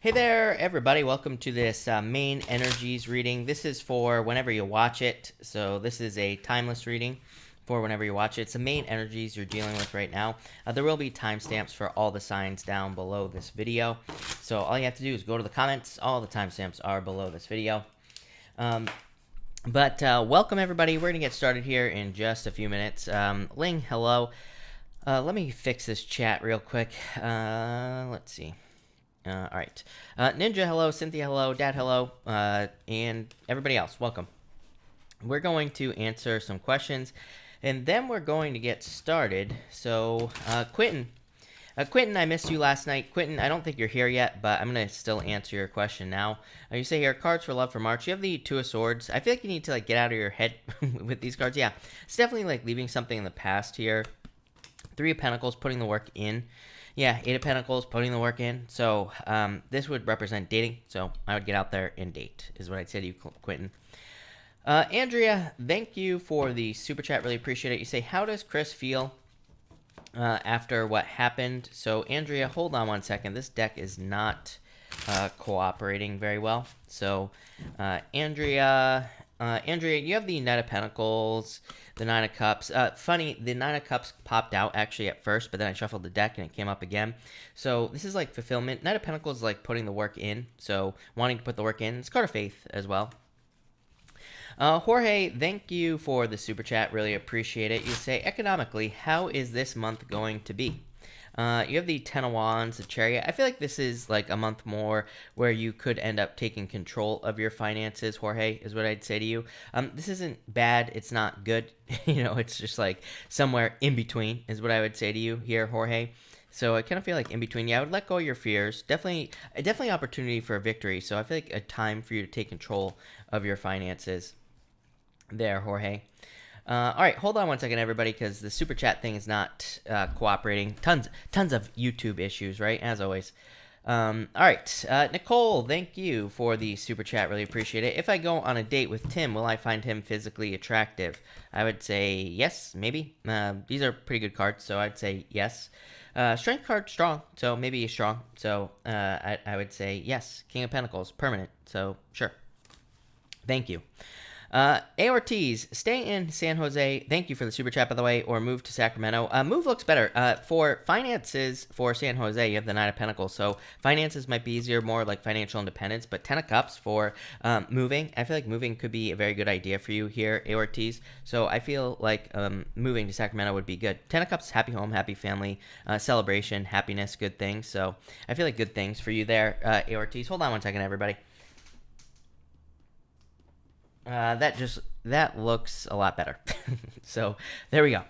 Hey there, everybody. Welcome to this main energies reading. This is for whenever you watch it. So this is a timeless reading for whenever you watch it. It's the main energies you're dealing with right now. There will be timestamps for all the signs down below this video. So all you have to do is go to the comments. All the timestamps are below this video. Welcome, everybody. We're going to get started here in just a few minutes. Ling, hello. Let me fix this chat real quick. Let's see. All right. Ninja, hello. Cynthia, hello. Dad, hello. And everybody else, welcome. We're going to answer some questions, and then we're going to get started. So, Quentin, I missed you last night. Quentin, I don't think you're here yet, but I'm going to still answer your question now. You say here, cards for love for March. You have the Two of Swords. I feel like you need to get out of your head with these cards. Yeah, it's definitely leaving something in the past here. Three of Pentacles, putting the work in. Yeah, Eight of Pentacles, putting the work in. So this would represent dating. So I would get out there and date, is what I'd say to you, Quentin. Andrea, thank you for the super chat. Really appreciate it. You say, how does Chris feel after what happened? So, Andrea, hold on one second. This deck is not cooperating very well. So, Andrea, you have the Knight of Pentacles, the Nine of Cups. Funny, the Nine of Cups popped out actually at first, but then I shuffled the deck and it came up again. So this is like fulfillment. Knight of Pentacles is like putting the work in, so wanting to put the work in. It's card of faith as well. Jorge, thank you for the super chat. Really appreciate it. You say, economically, how is this month going to be? You have the Ten of Wands, the Chariot. I feel like this is like a month more where you could end up taking control of your finances, Jorge, is what I'd say to you. This isn't bad. It's not good. It's just like somewhere in between is what I would say to you here, Jorge. So I kind of feel like in between. Yeah, I would let go of your fears. Definitely opportunity for a victory. So I feel like a time for you to take control of your finances there, Jorge. All right, hold on one second, everybody, because the super chat thing is not cooperating. Tons of YouTube issues, right? As always. All right, Nicole, thank you for the super chat. Really appreciate it. If I go on a date with Tim, will I find him physically attractive? I would say yes, maybe. These are pretty good cards, so I'd say yes. Strength card, strong, so maybe he's strong. So I would say yes. King of Pentacles, permanent, so sure. Thank you. A. Ortiz, stay in San Jose. Thank you for the super chat, by the way, or move to Sacramento. Move looks better. For finances for San Jose, you have the Nine of Pentacles. So finances might be easier, more like financial independence. But Ten of Cups for moving. I feel like moving could be a very good idea for you here, A. Ortiz. So I feel like moving to Sacramento would be good. Ten of Cups, happy home, happy family, celebration, happiness, good things. So I feel like good things for you there, A. Ortiz. Hold on one second, everybody. That looks a lot better. So there we go.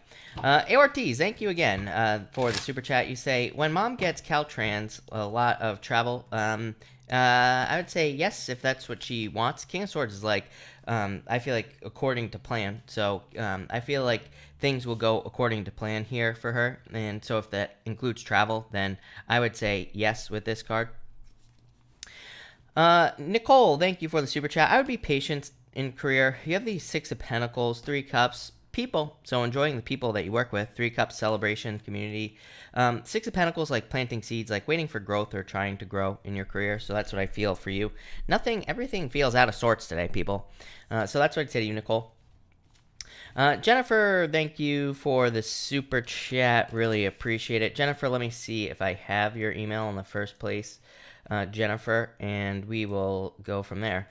A. Ortiz, thank you again for the super chat. You say, when mom gets Caltrans, a lot of travel. I would say yes, if that's what she wants. King of Swords is like, I feel like according to plan. So I feel like things will go according to plan here for her. And so if that includes travel, then I would say yes with this card. Nicole, thank you for the super chat. I would be patient in career. You have the Six of Pentacles, Three Cups, people. So enjoying the people that you work with. Three Cups, celebration, community. Six of Pentacles, like planting seeds, like waiting for growth or trying to grow in your career. So that's what I feel for you. Everything feels out of sorts today, people. So that's what I'd say to you, Nicole. Jennifer, thank you for the super chat. Really appreciate it. Jennifer, let me see if I have your email in the first place. Jennifer, and we will go from there.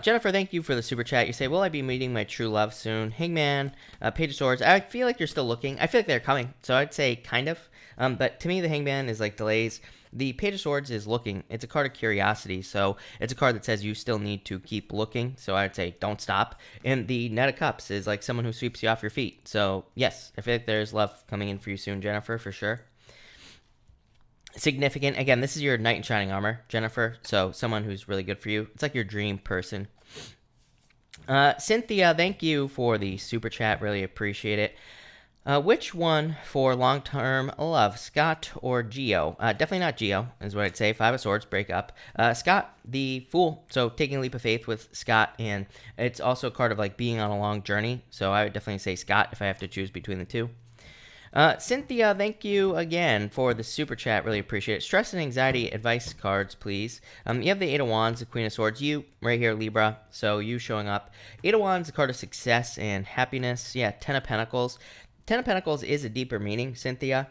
Jennifer, thank you for the super chat. You say, will I be meeting my true love soon? Hangman, Page of Swords. I feel like you're still looking. I feel like they're coming, so I'd say kind of. But to me, the Hangman is like delays. The Page of Swords is looking. It's a card of curiosity, so it's a card that says you still need to keep looking, so I'd say don't stop. And the Knight of Cups is like someone who sweeps you off your feet. So, yes, I feel like there's love coming in for you soon, Jennifer, for sure. Significant. Again, this is your knight in shining armor, Jennifer. So someone who's really good for you. It's like your dream person. Cynthia, thank you for the super chat. Really appreciate it. Which one for long-term love, Scott or Geo? Definitely not Geo, is what I'd say. Five of Swords, break up. Scott, the Fool. So taking a leap of faith with Scott, and it's also a card of like being on a long journey. So I would definitely say Scott if I have to choose between the two. Cynthia, thank you again for the super chat. Really appreciate it. Stress and anxiety advice cards, please. You have the Eight of Wands, the Queen of Swords. You right here, Libra. So you showing up. Eight of Wands, the card of success and happiness. Yeah, Ten of Pentacles. Ten of Pentacles is a deeper meaning, Cynthia,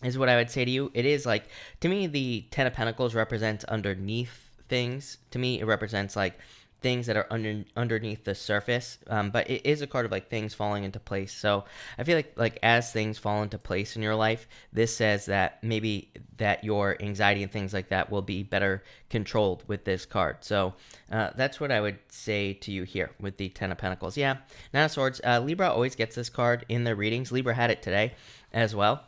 is what I would say to you. It is like, to me, the Ten of Pentacles represents underneath things. To me, it represents like things that are underneath the surface, but it is a card of like things falling into place. So I feel like as things fall into place in your life, this says that maybe that your anxiety and things like that will be better controlled with this card. So that's what I would say to you here with the Ten of Pentacles. Yeah, Nine of Swords. Libra always gets this card in their readings. Libra had it today as well.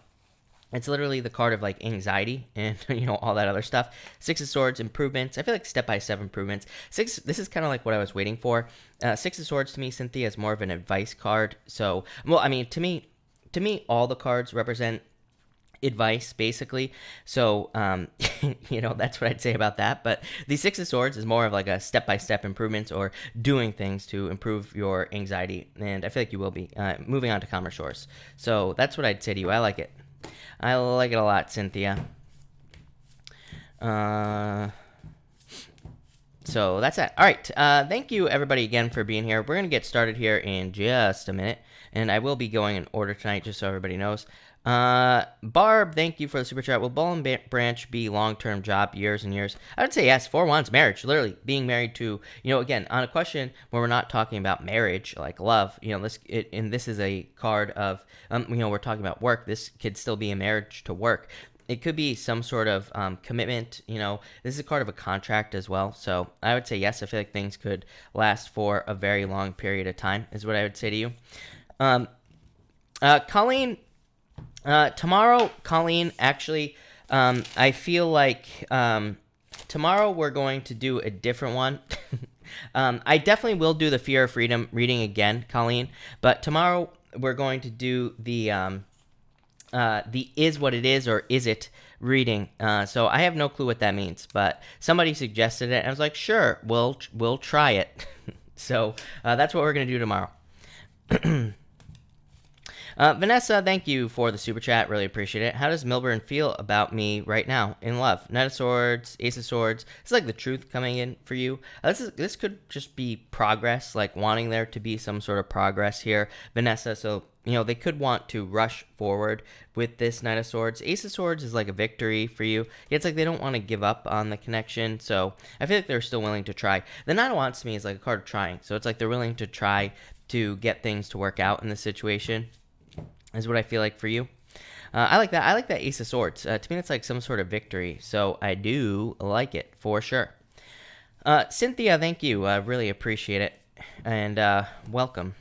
It's literally the card of like anxiety and all that other stuff. Six of Swords, improvements. I feel like step-by-step improvements. This is kind of like what I was waiting for. Six of Swords to me, Cynthia, is more of an advice card. So, well, I mean, to me, all the cards represent advice basically. So, that's what I'd say about that. But the Six of Swords is more of like a step-by-step improvements or doing things to improve your anxiety. And I feel like you will be moving on to calmer shores. So that's what I'd say to you. I like it. I like it a lot, Cynthia. So that's it. All right. Thank you, everybody, again for being here. We're going to get started here in just a minute. And I will be going in order tonight, just so everybody knows. Barb, thank you for the super chat. Will Ball and Branch be long-term job, years and years? I would say yes. 4 Wands, marriage, literally being married to, again, on a question where we're not talking about marriage, like love, and this is a card of, we're talking about work. This could still be a marriage to work. It could be some sort of commitment. This is a card of a contract as well. So I would say yes. I feel like things could last for a very long period of time is what I would say to you. Colleen, tomorrow, Colleen, actually, I feel like tomorrow we're going to do a different one. I definitely will do the Fear of Freedom reading again, Colleen, but tomorrow we're going to do the Is What It Is or Is It reading. So I have no clue what that means, but somebody suggested it, and I was like, sure, we'll try it. So that's what we're going to do tomorrow. Vanessa, thank you for the super chat. Really appreciate it. How does Milburn feel about me right now in love? Knight of Swords, Ace of Swords. It's like the truth coming in for you. This could just be progress, like wanting there to be some sort of progress here, Vanessa. So, they could want to rush forward with this Knight of Swords. Ace of Swords is like a victory for you. It's like they don't want to give up on the connection. So I feel like they're still willing to try. The Nine of Wands to me is like a card of trying. So it's like they're willing to try to get things to work out in this situation. Is what I feel like for you. I like that. I like that Ace of Swords. To me, it's like some sort of victory. So I do like it for sure. Cynthia, thank you. I really appreciate it. And welcome.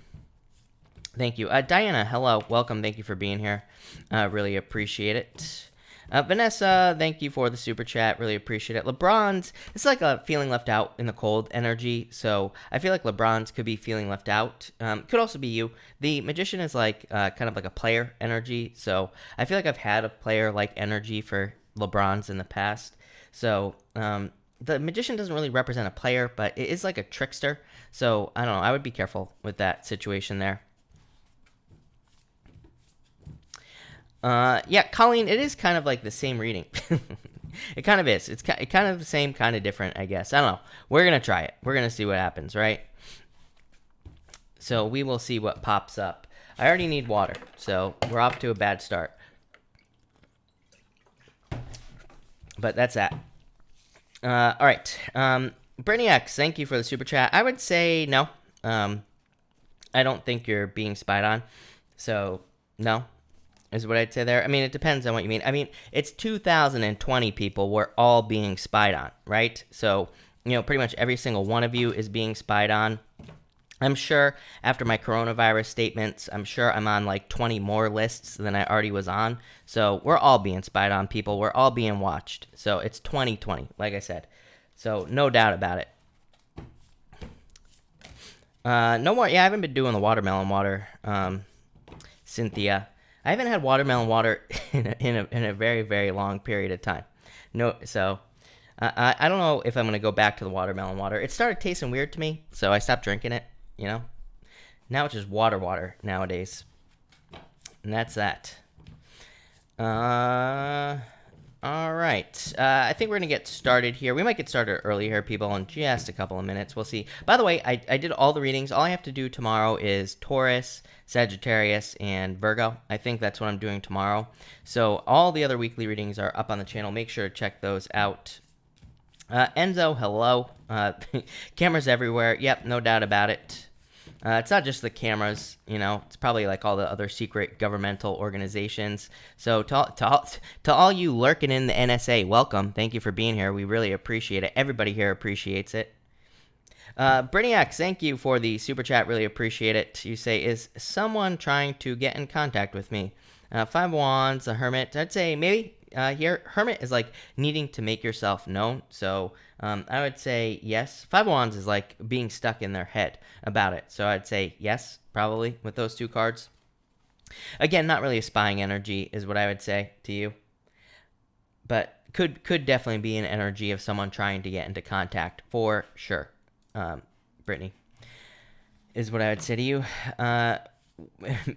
Thank you. Diana, hello. Welcome. Thank you for being here. Really appreciate it. Vanessa, thank you for the super chat. Really appreciate it. LeBron's, it's like a feeling left out in the cold energy. So I feel like LeBron's could be feeling left out. Could also be you. The Magician is like kind of like a player energy. So I feel like I've had a player like energy for LeBron's in the past. So the Magician doesn't really represent a player, but it is like a trickster. So I don't know. I would be careful with that situation there. Yeah, Colleen, it is kind of like the same reading. It kind of is. It's kind of the same, kind of different, I guess. I don't know. We're going to try it. We're going to see what happens, right? So we will see what pops up. I already need water, so we're off to a bad start. But that's that. All right. Brittany X, thank you for the super chat. I would say no. I don't think you're being spied on. So, no. Is what I'd say there. I mean, it depends on what you mean. I mean, it's 2020, people. We're all being spied on, right? So, pretty much every single one of you is being spied on. I'm sure after my coronavirus statements, I'm sure I'm on like 20 more lists than I already was on. So we're all being spied on, people. We're all being watched. So it's 2020, like I said. So no doubt about it. No more. Yeah, I haven't been doing the watermelon water, Cynthia. I haven't had watermelon water in a very, very long period of time. No, so I don't know if I'm going to go back to the watermelon water. It started tasting weird to me, so I stopped drinking it, Now it's just water nowadays. And that's that. All right. I think we're going to get started here. We might get started early here, people, in just a couple of minutes. We'll see. By the way, I did all the readings. All I have to do tomorrow is Taurus, Sagittarius, and Virgo. I think that's what I'm doing tomorrow. So all the other weekly readings are up on the channel. Make sure to check those out. Enzo, hello. Cameras everywhere. Yep, no doubt about it. It's not just the cameras, you know, it's probably like all the other secret governmental organizations. So to all you lurking in the NSA, welcome. Thank you for being here. We really appreciate it. Everybody here appreciates it. Brainiac, thank you for the super chat. Really appreciate it. You say, is someone trying to get in contact with me? Five of Wands, a Hermit. I'd say maybe here, Hermit is like needing to make yourself known. So I would say yes. Five of Wands is like being stuck in their head about it. So I'd say yes, probably, with those two cards. Again, not really a spying energy is what I would say to you. But could definitely be an energy of someone trying to get into contact for sure. Brittany, is what I would say to you.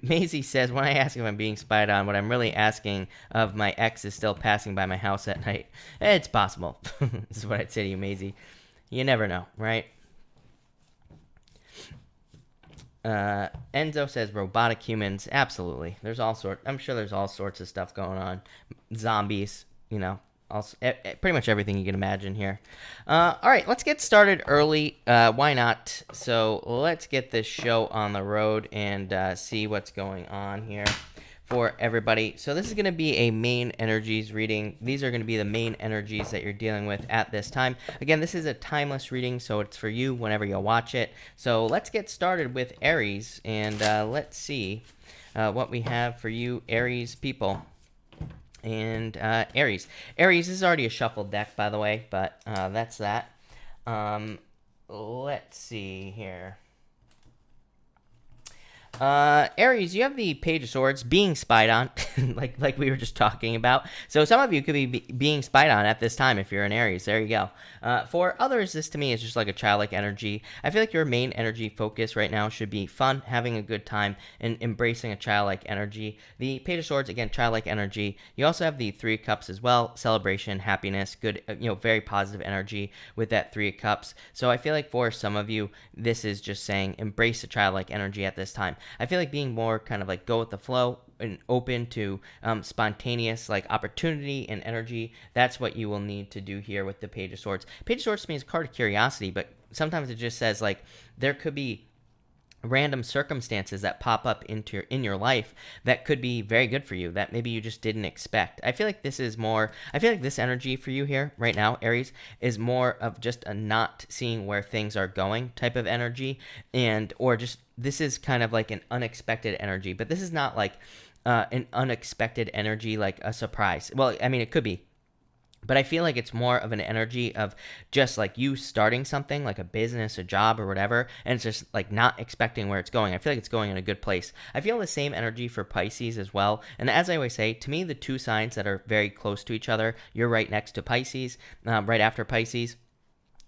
Maisie says, when I ask if I'm being spied on, what I'm really asking of my ex is still passing by my house at night. It's possible. This is what I'd say to you, Maisie. You never know, right? Enzo says robotic humans. Absolutely. I'm sure there's all sorts of stuff going on. Zombies, you know. Also, pretty much everything you can imagine here. All right, let's get started early. Why not? So let's get this show on the road and see what's going on here for everybody. So this is going to be a main energies reading. These are going to be the main energies that you're dealing with at this time. Again, this is a timeless reading, so it's for you whenever you watch it. So let's get started with Aries, and let's see what we have for you, Aries people. And Aries. Aries is already a shuffled deck, by the way, but that's that. Let's see here. Aries, you have the Page of Swords, being spied on, like we were just talking about. So some of you could be being spied on at this time if you're an Aries. There you go. For others, this to me is just like a childlike energy. I feel like your main energy focus right now should be fun, having a good time, and embracing a childlike energy. The Page of Swords, again, childlike energy. You also have the Three of Cups as well, celebration, happiness, good, very positive energy with that Three of Cups. So I feel like for some of you, this is just saying embrace the childlike energy at this time. I feel like being more kind of like go with the flow and open to spontaneous like opportunity and energy. That's what you will need to do here with the Page of Swords. Page of Swords to me is a card of curiosity, but sometimes it just says like there could be random circumstances that pop up in your life that could be very good for you that maybe you just didn't expect. I feel like this energy for you here right now, Aries, is more of just a not seeing where things are going type of energy, or just this is kind of like an unexpected energy, but this is not like an unexpected energy like a surprise. Well, I mean, it could be. But I feel like it's more of an energy of just like you starting something like a business, a job, or whatever, and it's just like not expecting where it's going. I feel like it's going in a good place. I feel the same energy for Pisces as well. And as I always say, to me, the two signs that are very close to each other, you're right next to Pisces, right after Pisces,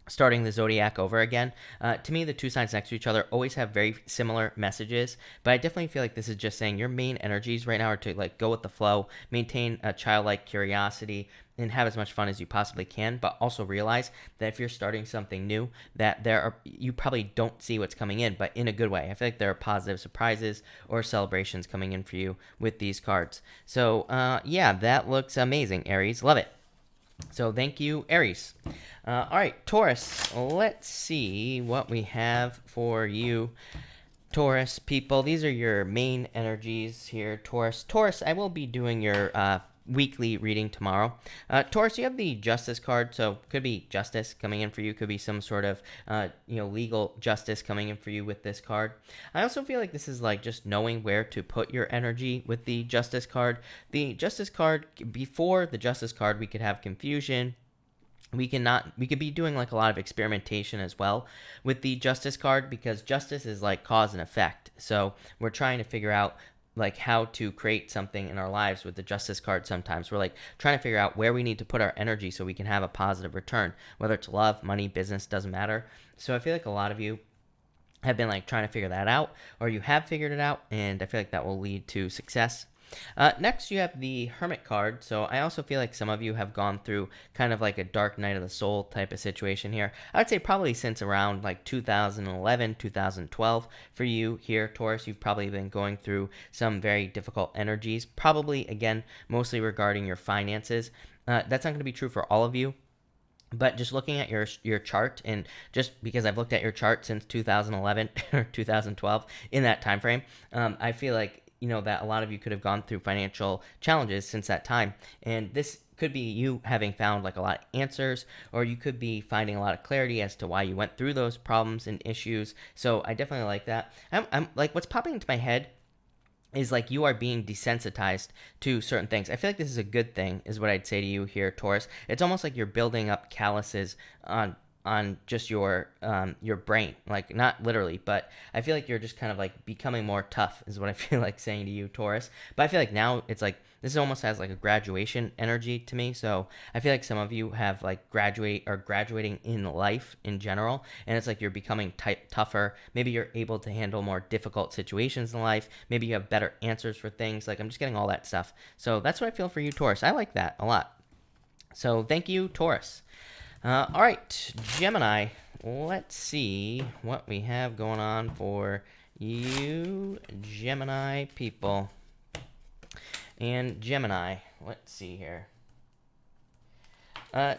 starting the zodiac over again. To me, the two signs next to each other always have very similar messages, but I definitely feel like this is just saying your main energies right now are to like go with the flow, maintain a childlike curiosity, and have as much fun as you possibly can, but also realize that if you're starting something new, that you probably don't see what's coming in, but in a good way. I feel like there are positive surprises or celebrations coming in for you with these cards. So yeah, that looks amazing, Aries. Love it. So thank you, Aries. All right, Taurus, let's see what we have for you. Taurus people, these are your main energies here, Taurus. Taurus, I will be doing your weekly reading tomorrow. Taurus, you have the Justice card, so could be justice coming in for you, could be some sort of legal justice coming in for you with this card. I also feel like this is like just knowing where to put your energy with the Justice card. The Justice card, before the Justice card, we could have confusion. We could be doing like a lot of experimentation as well with the Justice card, because justice is like cause and effect. So we're trying to figure out like how to create something in our lives with the Justice card. Sometimes we're like trying to figure out where we need to put our energy so we can have a positive return, whether it's love, money, business, doesn't matter. So I feel like a lot of you have been like trying to figure that out, or you have figured it out, and I feel like that will lead to success. Next, you have the Hermit card. So I also feel like some of you have gone through kind of like a dark night of the soul type of situation here. I would say probably since around like 2011, 2012 for you here, Taurus. You've probably been going through some very difficult energies, probably again, mostly regarding your finances. That's not going to be true for all of you. But just looking at your chart, and just because I've looked at your chart since 2011 or 2012 in that time frame, I feel like that a lot of you could have gone through financial challenges since that time, and this could be you having found like a lot of answers, or you could be finding a lot of clarity as to why you went through those problems and issues. So I definitely like that. I'm like, what's popping into my head is like you are being desensitized to certain things. I feel like this is a good thing, is what I'd say to you here, Taurus. It's almost like you're building up calluses on just your brain, like not literally, but I feel like you're just kind of like becoming more tough, is what I feel like saying to you, Taurus. But I feel like now it's like this almost has like a graduation energy to me. So I feel like some of you have like graduating in life in general, and it's like you're becoming tougher. Maybe you're able to handle more difficult situations in life. Maybe you have better answers for things. Like, I'm just getting all that stuff. So that's what I feel for you, Taurus. I like that a lot. So thank you, Taurus. All right, Gemini. Let's see what we have going on for you, Gemini people. And Gemini, let's see here.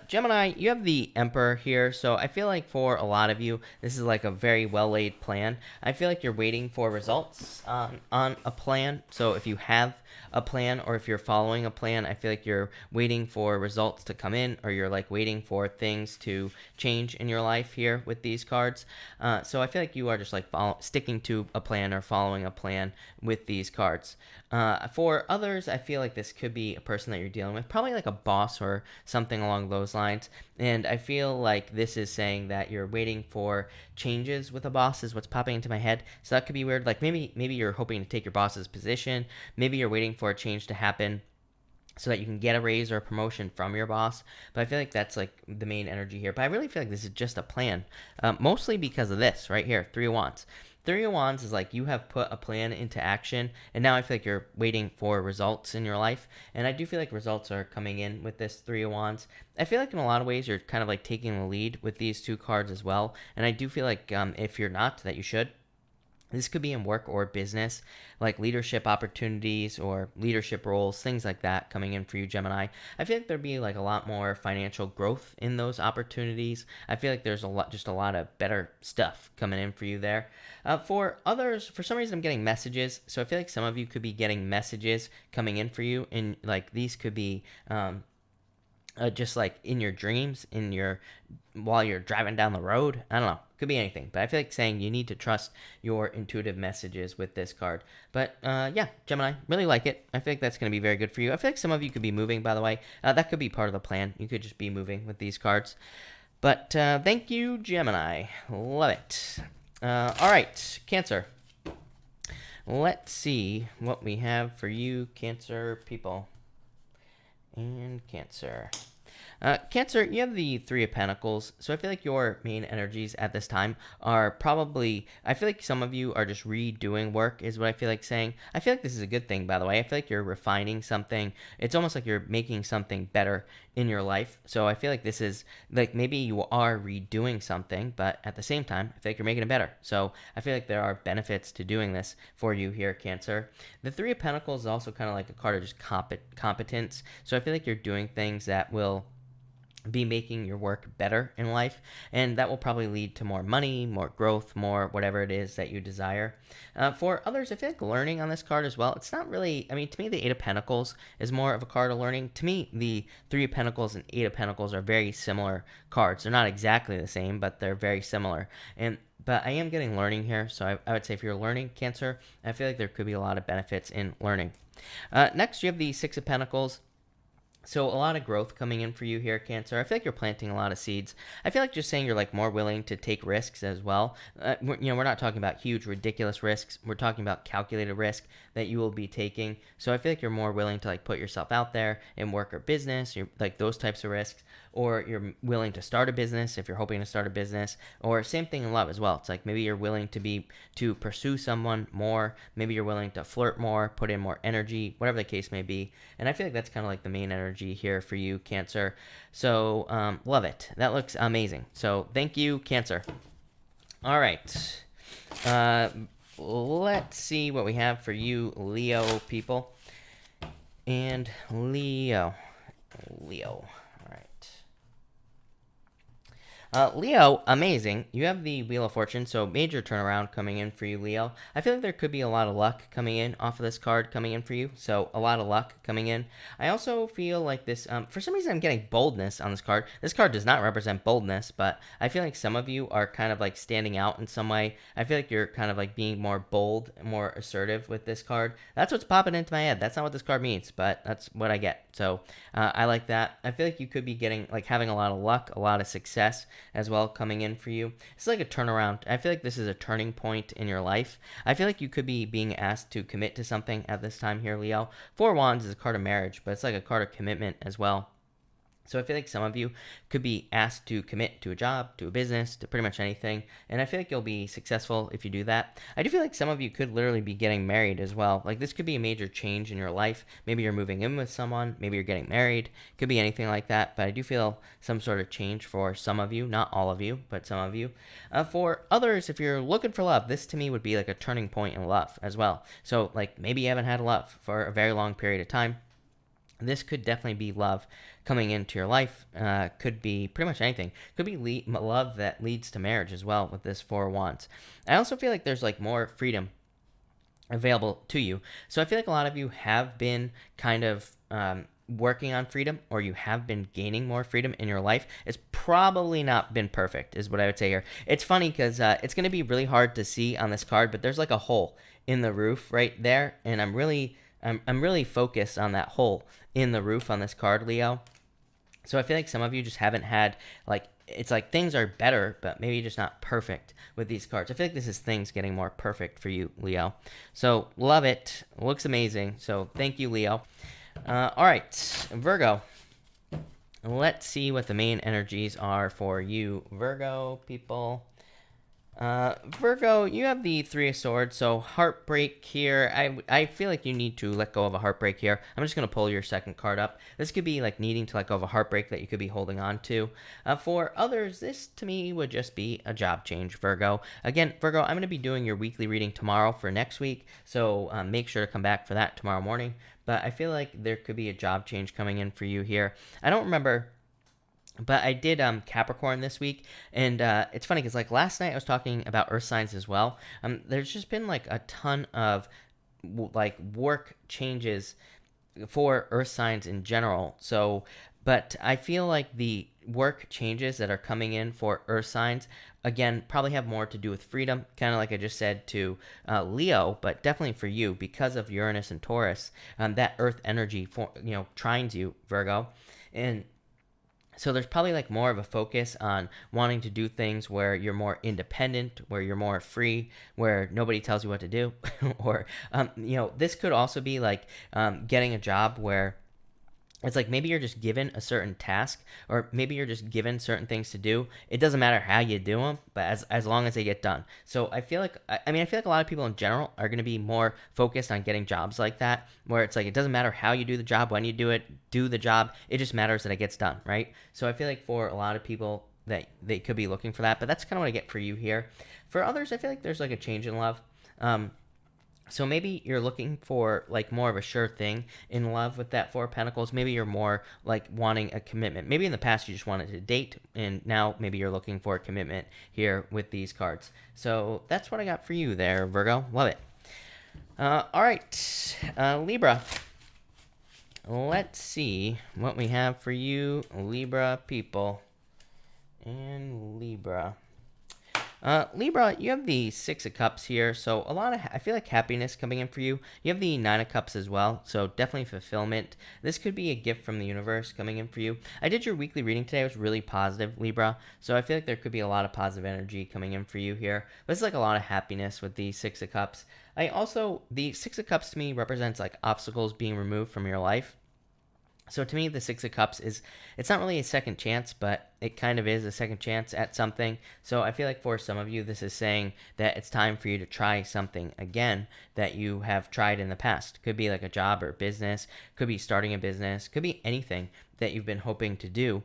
Gemini, you have the Emperor here, so I feel like for a lot of you, this is like a very well-laid plan. I feel like you're waiting for results on a plan. So if you have a plan, or if you're following a plan, I feel like you're waiting for results to come in, or you're like waiting for things to change in your life here with these cards. So I feel like you are just like sticking to a plan or following a plan with these cards. For others, I feel like this could be a person that you're dealing with, probably like a boss or something along those lines. And I feel like this is saying that you're waiting for changes with a boss, is what's popping into my head. So that could be weird. Like maybe you're hoping to take your boss's position. Maybe you're waiting for a change to happen so that you can get a raise or a promotion from your boss. But I feel like that's like the main energy here. But I really feel like this is just a plan, mostly because of this right here, Three of Wands. Three of Wands is like you have put a plan into action, and now I feel like you're waiting for results in your life. And I do feel like results are coming in with this Three of Wands. I feel like in a lot of ways you're kind of like taking the lead with these two cards as well. And I do feel like if you're not, that you should. This could be in work or business, like leadership opportunities or leadership roles, things like that coming in for you, Gemini. I feel like there'd be like a lot more financial growth in those opportunities. I feel like there's just a lot of better stuff coming in for you there. For others, for some reason, I'm getting messages. So I feel like some of you could be getting messages coming in for you, and like these could be just like in your dreams, while you're driving down the road. I don't know. Could be anything, but I feel like saying you need to trust your intuitive messages with this card. But yeah, Gemini, really like it. I feel like that's going to be very good for you. I feel like some of you could be moving, by the way. That could be part of the plan. You could just be moving with these cards. But thank you, Gemini. Love it. All right, Cancer. Let's see what we have for you, Cancer people. And Cancer. Cancer, you have the Three of Pentacles, so I feel like your main energies at this time are probably, I feel like some of you are just redoing work, is what I feel like saying. I feel like this is a good thing, by the way. I feel like you're refining something. It's almost like you're making something better in your life. So I feel like this is, like, maybe you are redoing something, but at the same time, I feel like you're making it better. So I feel like there are benefits to doing this for you here, Cancer. The Three of Pentacles is also kind of like a card of just competence. So I feel like you're doing things that will be making your work better in life, and that will probably lead to more money, more growth, more whatever it is that you desire. For others, I feel like learning on this card as well. It's not really, I mean, to me, the Eight of Pentacles is more of a card of learning. To me, the Three of Pentacles and Eight of Pentacles are very similar cards. They're not exactly the same, but they're very similar. But I am getting learning here, so I would say if you're learning, Cancer, I feel like there could be a lot of benefits in learning. Next, you have the Six of Pentacles. So a lot of growth coming in for you here, Cancer. I feel like you're planting a lot of seeds. I feel like just saying you're like more willing to take risks as well. We're not talking about huge, ridiculous risks. We're talking about calculated risk that you will be taking. So I feel like you're more willing to like put yourself out there in work or business, like those types of risks. or you're willing to start a business if you're hoping to start a business, or same thing in love as well. It's like maybe you're willing to pursue someone more, maybe you're willing to flirt more, put in more energy, whatever the case may be. And I feel like that's kind of like the main energy here for you, Cancer. So love it. That looks amazing. So thank you, Cancer. All right. Let's see what we have for you, Leo people. And Leo. All right. Leo, amazing. You have the Wheel of Fortune, so major turnaround coming in for you, Leo. I feel like there could be a lot of luck coming in off of this card coming in for you, so a lot of luck coming in. I also feel like this, for some reason I'm getting boldness on this card. This card does not represent boldness, but I feel like some of you are kind of like standing out in some way. I feel like you're kind of like being more bold, more assertive with this card. That's what's popping into my head. That's not what this card means, but that's what I get. So I like that. I feel like you could be getting, like having a lot of luck, a lot of success as well coming in for you. It's like a turnaround. I feel like this is a turning point in your life. I feel like you could be being asked to commit to something at this time here, Leo. Four Wands is a card of marriage, but it's like a card of commitment as well. So I feel like some of you could be asked to commit to a job, to a business, to pretty much anything. And I feel like you'll be successful if you do that. I do feel like some of you could literally be getting married as well. Like this could be a major change in your life. Maybe you're moving in with someone. Maybe you're getting married. Could be anything like that. But I do feel some sort of change for some of you. Not all of you, but some of you. For others, if you're looking for love, this to me would be like a turning point in love as well. So like maybe you haven't had love for a very long period of time. This could definitely be love coming into your life. Could be pretty much anything. Could be love that leads to marriage as well with this Four of Wands. I also feel like there's like more freedom available to you. So I feel like a lot of you have been kind of working on freedom, or you have been gaining more freedom in your life. It's probably not been perfect is what I would say here. It's funny because it's going to be really hard to see on this card, but there's like a hole in the roof right there. And I'm really focused on that hole in the roof on this card, Leo. So I feel like some of you just haven't had, like, it's like things are better, but maybe just not perfect with these cards. I feel like this is things getting more perfect for you, Leo. So love it. Looks amazing. So thank you, Leo. All right, Virgo. Let's see what the main energies are for you, Virgo people. Virgo, you have the Three of Swords, so heartbreak here. I feel like you need to let go of a heartbreak here. I'm just going to pull your second card up. This could be like needing to let go of a heartbreak that you could be holding on to. For others, this to me would just be a job change, Virgo. Again, Virgo, I'm going to be doing your weekly reading tomorrow for next week, so make sure to come back for that tomorrow morning. But I feel like there could be a job change coming in for you here. I don't remember, but I did Capricorn this week, and it's funny because like last night I was talking about Earth signs as well. There's just been like a ton of like work changes for Earth signs in general. So, but I feel like the work changes that are coming in for Earth signs again probably have more to do with freedom, kind of like I just said to Leo, but definitely for you because of Uranus and Taurus. That Earth energy trines you, Virgo, and so there's probably like more of a focus on wanting to do things where you're more independent, where you're more free, where nobody tells you what to do. Or, this could also be like getting a job where it's like maybe you're just given a certain task, or maybe you're just given certain things to do. It doesn't matter how you do them, but as long as they get done. So I feel like I feel like a lot of people in general are going to be more focused on getting jobs like that, where it's like it doesn't matter how you do the job, when you do the job. It just matters that it gets done, right? So I feel like for a lot of people that they could be looking for that, but that's kind of what I get for you here. For others, I feel like there's like a change in love. So maybe you're looking for like more of a sure thing in love with that Four of Pentacles. Maybe you're more like wanting a commitment. Maybe in the past you just wanted to date, and now maybe you're looking for a commitment here with these cards. So that's what I got for you there, Virgo. Love it. All right, Libra. Let's see what we have for you, Libra people. And Libra. Libra, you have the Six of Cups here, so I feel like happiness coming in for you. You have the Nine of Cups as well, so definitely fulfillment. This could be a gift from the universe coming in for you. I did your weekly reading today. It was really positive, Libra, so I feel like there could be a lot of positive energy coming in for you here. But it's like a lot of happiness with the Six of Cups. The Six of Cups to me represents like obstacles being removed from your life. So to me, the Six of Cups it's not really a second chance, but it kind of is a second chance at something. So I feel like for some of you, this is saying that it's time for you to try something again that you have tried in the past. Could be like a job or business, could be starting a business, could be anything that you've been hoping to do.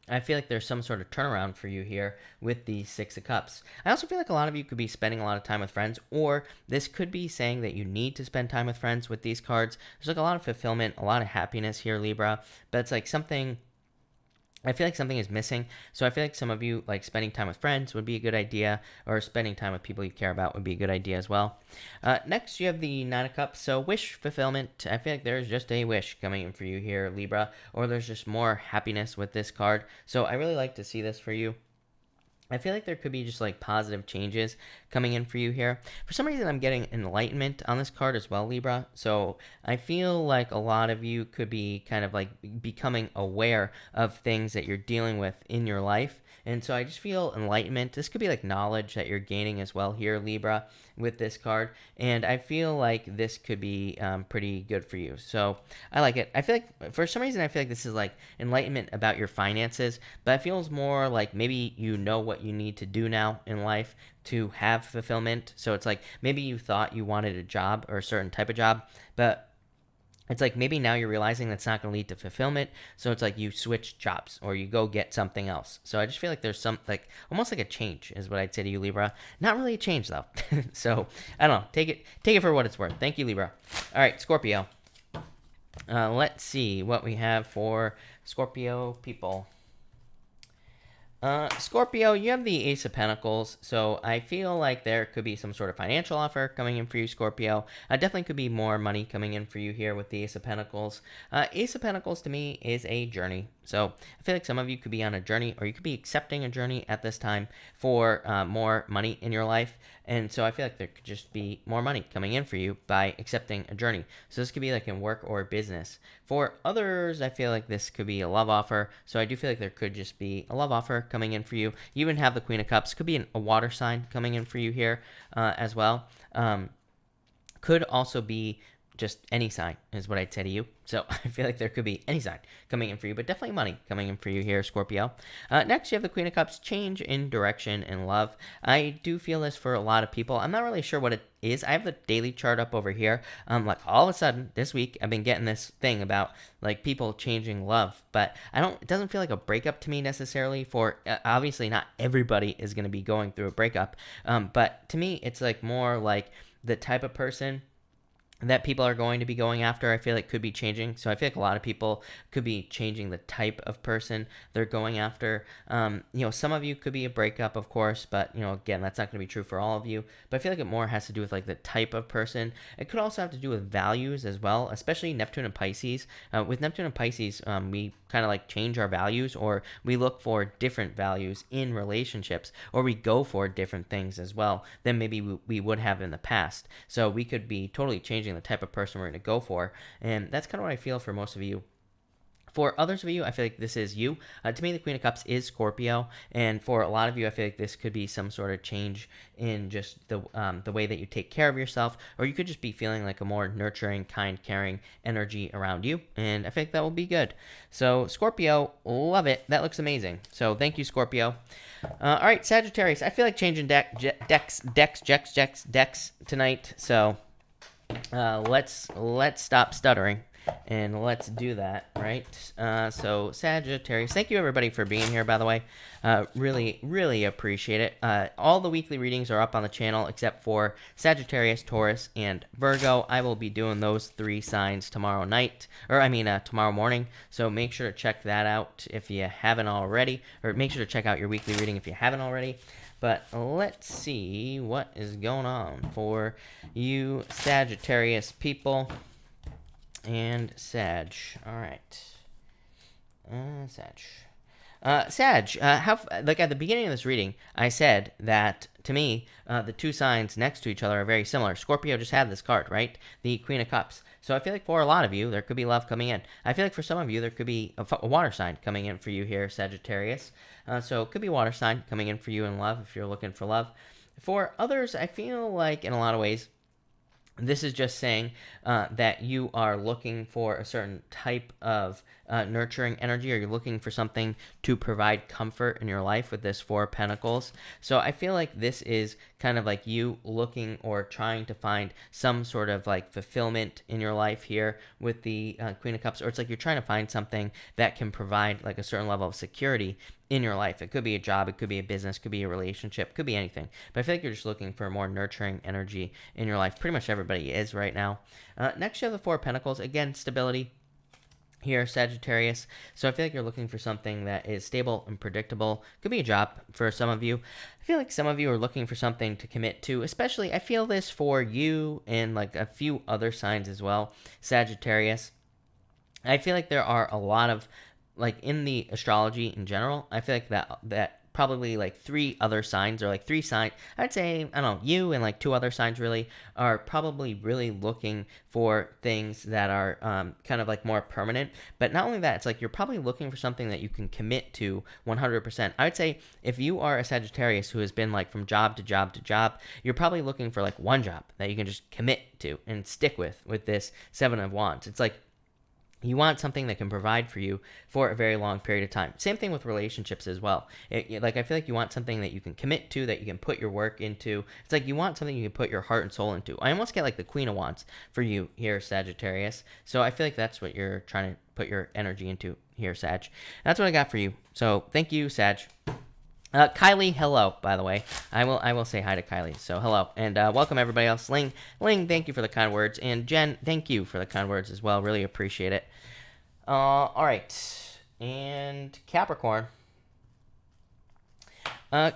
I feel like there's some sort of turnaround for you here with the Six of Cups. I also feel like a lot of you could be spending a lot of time with friends, or this could be saying that you need to spend time with friends with these cards. There's like a lot of fulfillment, a lot of happiness here, Libra, but it's like something I feel like something is missing. So I feel like some of you, like spending time with friends would be a good idea, or spending time with people you care about would be a good idea as well. Next, you have the Nine of Cups. So wish fulfillment. I feel like there's just a wish coming in for you here, Libra, or there's just more happiness with this card. So I really like to see this for you. I feel like there could be just like positive changes coming in for you here. For some reason, I'm getting enlightenment on this card as well, Libra. So I feel like a lot of you could be kind of like becoming aware of things that you're dealing with in your life. And so I just feel enlightenment. This could be like knowledge that you're gaining as well here, Libra, with this card. And I feel like this could be pretty good for you. So I like it. I feel like for some reason, I feel like this is like enlightenment about your finances, but it feels more like maybe you know what you need to do now in life to have fulfillment. So it's like maybe you thought you wanted a job or a certain type of job, but it's like maybe now you're realizing that's not going to lead to fulfillment. So it's like you switch jobs or you go get something else. So I just feel like there's some like almost like a change is what I'd say to you, Libra. Not really a change though. So I don't know. Take it for what it's worth. Thank you, Libra. All right, Scorpio. Let's see what we have for Scorpio people. Scorpio, you have the Ace of Pentacles, so I feel like there could be some sort of financial offer coming in for you, Scorpio. Definitely could be more money coming in for you here with the Ace of Pentacles. Ace of Pentacles to me is a journey. So I feel like some of you could be on a journey, or you could be accepting a journey at this time for more money in your life. And so I feel like there could just be more money coming in for you by accepting a journey. So this could be like in work or business. For others, I feel like this could be a love offer. So I do feel like there could just be a love offer coming in for you. You even have the Queen of Cups. Could be a water sign coming in for you here as well. Could also be just any sign is what I'd say to you. So I feel like there could be any sign coming in for you, but definitely money coming in for you here, Scorpio. Next, you have the Queen of Cups, change in direction in love. I do feel this for a lot of people. I'm not really sure what it is. I have the daily chart up over here. Like all of a sudden this week, I've been getting this thing about like people changing love, but it doesn't feel like a breakup to me necessarily. For obviously not everybody is going to be going through a breakup. But to me, it's like more like the type of person that people are going to be going after, I feel like could be changing. So I feel like a lot of people could be changing the type of person they're going after. Some of you could be a breakup, of course, but again, that's not going to be true for all of you. But I feel like it more has to do with like the type of person. It could also have to do with values as well, especially Neptune and Pisces. With Neptune and Pisces, we kind of like change our values, or we look for different values in relationships, or we go for different things as well than maybe we would have in the past. So we could be totally changing the type of person we're going to go for, and that's kind of what I feel for most of you. For others of you, I feel like this is you. To me, the Queen of Cups is Scorpio, and for a lot of you, I feel like this could be some sort of change in just the way that you take care of yourself, or you could just be feeling like a more nurturing, kind, caring energy around you, and I think that will be good. So Scorpio, love it. That looks amazing. So thank you, Scorpio. All right, Sagittarius. I feel like changing decks tonight. So let's stop stuttering. And let's do that, right? So Sagittarius, thank you everybody for being here, by the way. Really, really appreciate it. All the weekly readings are up on the channel except for Sagittarius, Taurus, and Virgo. I will be doing those 3 signs tomorrow morning. So make sure to check that out if you haven't already, or make sure to check out your weekly reading if you haven't already. But let's see what is going on for you Sagittarius people. And Sag. All right. Sag. Like at the beginning of this reading, I said that to me, the 2 signs next to each other are very similar. Scorpio just had this card, right? The Queen of Cups. So I feel like for a lot of you, there could be love coming in. I feel like for some of you, there could be a water sign coming in for you here, Sagittarius. So it could be a water sign coming in for you in love if you're looking for love. For others, I feel like in a lot of ways, This is just saying that you are looking for a certain type of nurturing energy, or you're looking for something to provide comfort in your life with this Four of Pentacles. So I feel like this is kind of like you looking or trying to find some sort of like fulfillment in your life here with the Queen of Cups, or it's like you're trying to find something that can provide like a certain level of security in your life. It could be a job, it could be a business, could be a relationship, could be anything. But I feel like you're just looking for more nurturing energy in your life. Pretty much everybody is right now. Next, you have the Four of Pentacles. Again, stability here, Sagittarius. So I feel like you're looking for something that is stable and predictable. Could be a job for some of you. I feel like some of you are looking for something to commit to, especially I feel this for you and like a few other signs as well, Sagittarius. I feel like there are a lot of, like in the astrology in general, I feel like that probably like three other signs, or like three signs, I'd say, I don't know, you and like two other signs really are probably really looking for things that are kind of like more permanent. But not only that, it's like you're probably looking for something that you can commit to 100%. I would say if you are a Sagittarius who has been like from job to job to job, you're probably looking for like one job that you can just commit to and stick with this Seven of Wands. It's like you want something that can provide for you for a very long period of time. Same thing with relationships as well. Like I feel like you want something that you can commit to, that you can put your work into. It's like you want something you can put your heart and soul into. I almost get like the Queen of Wands for you here, Sagittarius. So I feel like that's what you're trying to put your energy into here, Sag. That's what I got for you. So thank you, Sag. Kylie, hello, by the way. I will say hi to Kylie. So hello, and welcome everybody else. Ling, thank you for the kind words, and Jen, thank you for the kind words as well. Really appreciate it. All right, and Capricorn.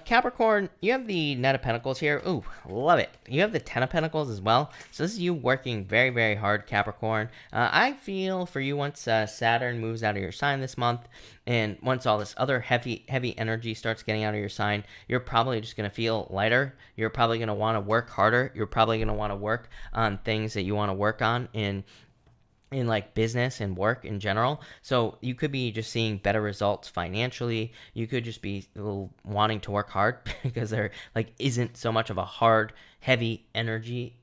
Capricorn, you have the Knight of Pentacles here. Ooh, love it. You have the Ten of Pentacles as well. So this is you working very, very hard, Capricorn. I feel for you once Saturn moves out of your sign this month, and once all this other heavy energy starts getting out of your sign, you're probably just going to feel lighter. You're probably going to want to work harder. You're probably going to want to work on things that you want to work on in like business and work in general. So you could be just seeing better results financially. You could just be wanting to work hard because there like isn't so much of a hard, heavy energy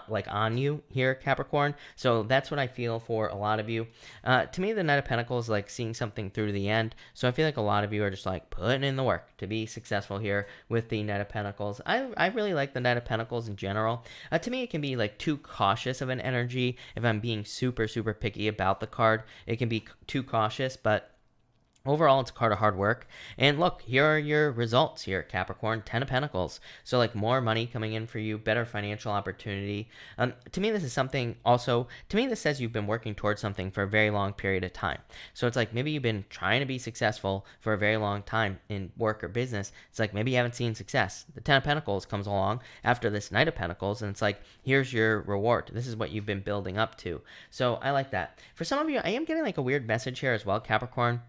like on you here, Capricorn. So that's what I feel for a lot of you. To me, the Knight of Pentacles is like seeing something through to the end. So I feel like a lot of you are just like putting in the work to be successful here with the Knight of Pentacles. I really like the Knight of Pentacles in general. To me, it can be like too cautious of an energy. If I'm being super, super picky about the card, it can be too cautious, but overall, it's a card of hard work. And look, here are your results here, Capricorn. 10 of Pentacles. So like more money coming in for you, better financial opportunity. To me, this is something also, to me, this says you've been working towards something for a very long period of time. So it's like maybe you've been trying to be successful for a very long time in work or business. It's like maybe you haven't seen success. The 10 of Pentacles comes along after this Knight of Pentacles, and it's like, here's your reward. This is what you've been building up to. So I like that. For some of you, I am getting like a weird message here as well, Capricorn.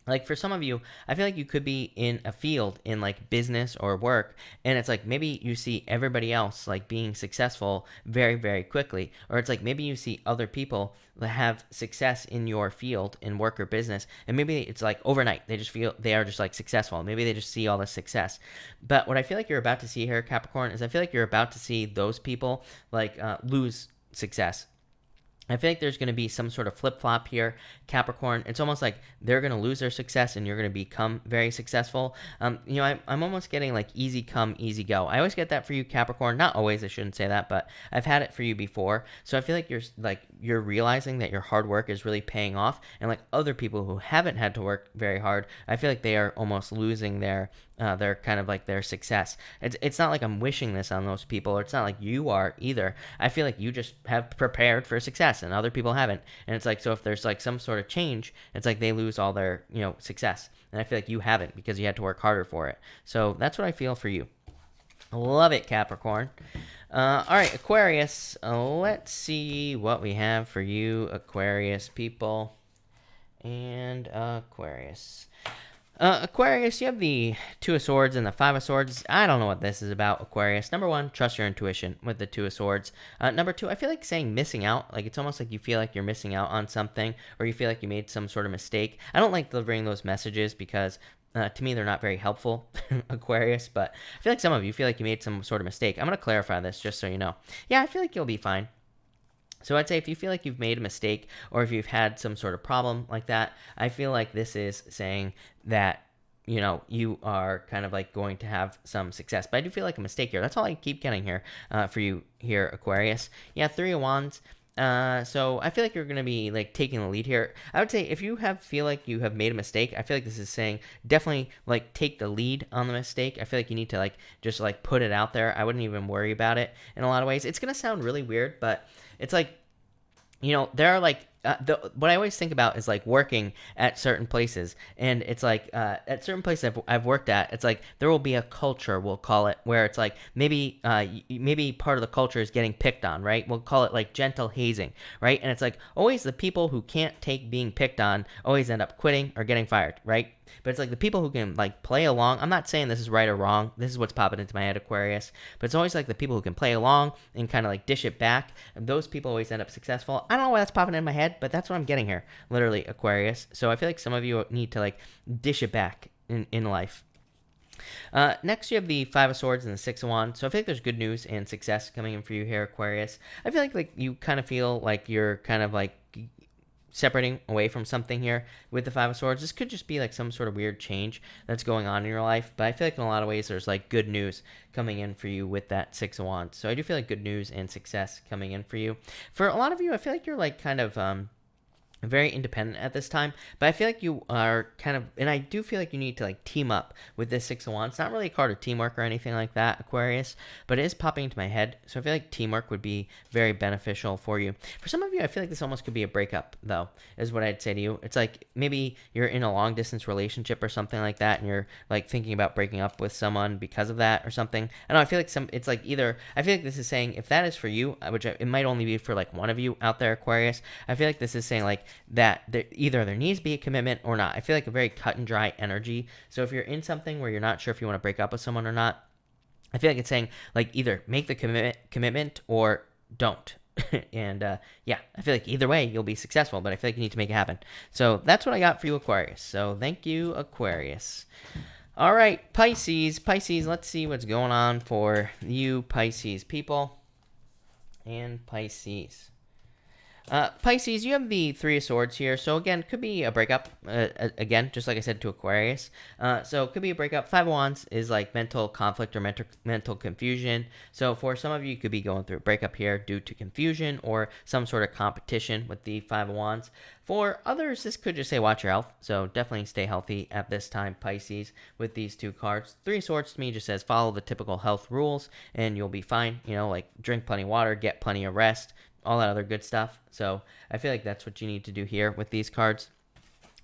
Like for some of you, I feel like you could be in a field in like business or work, and it's like maybe you see everybody else like being successful very, very quickly. Or it's like maybe you see other people that have success in your field in work or business, and maybe it's like overnight they just feel they are just like successful. Maybe they just see all this success. But what I feel like you're about to see here, Capricorn, is I feel like you're about to see those people like lose success. I feel like there's going to be some sort of flip-flop here, Capricorn. It's almost like they're going to lose their success and you're going to become very successful. I'm almost getting like easy come, easy go. I always get that for you, Capricorn. Not always, I shouldn't say that, but I've had it for you before. So I feel like you're realizing that your hard work is really paying off. And like other people who haven't had to work very hard, I feel like they are almost losing their kind of like their success. It's not like I'm wishing this on those people, or it's not like you are either. I feel like you just have prepared for success and other people haven't. And it's like, so if there's like some sort of change, it's like they lose all their, success. And I feel like you haven't because you had to work harder for it. So that's what I feel for you. Love it, Capricorn. All right, Aquarius. Let's see what we have for you, Aquarius people. And Aquarius. Aquarius, you have the Two of Swords and the Five of Swords. I don't know what this is about, Aquarius. Number one, trust your intuition with the Two of Swords. Number two, I feel like saying missing out. Like it's almost like you feel like you're missing out on something, or you feel like you made some sort of mistake. I don't like delivering those messages because To me, they're not very helpful, Aquarius, but I feel like some of you feel like you made some sort of mistake. I'm going to clarify this just so you know. Yeah, I feel like you'll be fine. So I'd say if you feel like you've made a mistake or if you've had some sort of problem like that, I feel like this is saying that, you know, you are kind of like going to have some success. But I do feel like a mistake here. That's all I keep getting here for you here, Aquarius. Yeah, Three of Wands. So I feel like you're going to be like taking the lead here. I would say if you feel like you have made a mistake, I feel like this is saying definitely like take the lead on the mistake. I feel like you need to like just like put it out there. I wouldn't even worry about it in a lot of ways. It's going to sound really weird, but it's like, you know, there are like what I always think about is like working at certain places, and it's like at certain places I've worked at, it's like there will be a culture, we'll call it, where it's like maybe part of the culture is getting picked on, right? We'll call it like gentle hazing, right? And it's like always the people who can't take being picked on always end up quitting or getting fired, right? But it's like the people who can like play along. I'm not saying this is right or wrong. This is what's popping into my head, Aquarius. But it's always like the people who can play along and kind of like dish it back. And those people always end up successful. I don't know why that's popping in my head, but that's what I'm getting here, literally, Aquarius. So I feel like some of you need to like dish it back in life. Next, you have the Five of Swords and the Six of Wands. So I feel like there's good news and success coming in for you here, Aquarius. I feel like you kind of feel like you're kind of like separating away from something here with the Five of Swords. This could just be like some sort of weird change that's going on in your life, but I feel like in a lot of ways there's like good news coming in for you with that Six of Wands. So I do feel like good news and success coming in for you. For a lot of you, I feel like you're like kind of very independent at this time, but I feel like you are kind of, and I do feel like you need to like team up with this Six of Wands. It's not really a card of teamwork or anything like that, Aquarius, but it is popping into my head. So I feel like teamwork would be very beneficial for you. For some of you, I feel like this almost could be a breakup, though, is what I'd say to you. It's like maybe you're in a long distance relationship or something like that, and you're like thinking about breaking up with someone because of that or something. I don't know, I feel like it's like either, I feel like this is saying if that is for you, which it might only be for like one of you out there, Aquarius, I feel like this is saying like that either there needs to be a commitment or not. I feel like a very cut and dry energy. So if you're in something where you're not sure if you want to break up with someone or not, I feel like it's saying like either make the commitment or don't. And yeah, I feel like either way you'll be successful, but I feel like you need to make it happen. So that's what I got for you, Aquarius. So thank you, Aquarius. All right, Pisces, let's see what's going on for you Pisces people and Pisces. Pisces, you have the Three of Swords here. So again, could be a breakup. Again, just like I said to Aquarius. So it could be a breakup. Five of Wands is like mental conflict or mental confusion. So for some of you, you could be going through a breakup here due to confusion or some sort of competition with the Five of Wands. For others, this could just say watch your health. So definitely stay healthy at this time, Pisces, with these two cards. Three of Swords to me just says follow the typical health rules and you'll be fine. You know, like drink plenty of water, get plenty of rest, all that other good stuff. So I feel like that's what you need to do here with these cards.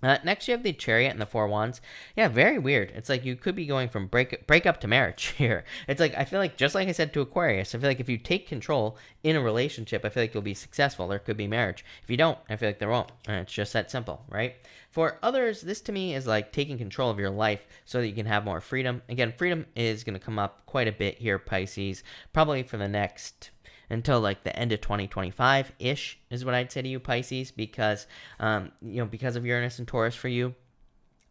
Next, you have the Chariot and the Four of Wands. Yeah, very weird. It's like you could be going from breakup to marriage here. It's like, I feel like, just like I said to Aquarius, I feel like if you take control in a relationship, I feel like you'll be successful. There could be marriage. If you don't, I feel like there won't. And it's just that simple, right? For others, this to me is like taking control of your life so that you can have more freedom. Again, freedom is going to come up quite a bit here, Pisces, probably for the next until like the end of 2025-ish is what I'd say to you, Pisces, because, because of Uranus and Taurus for you,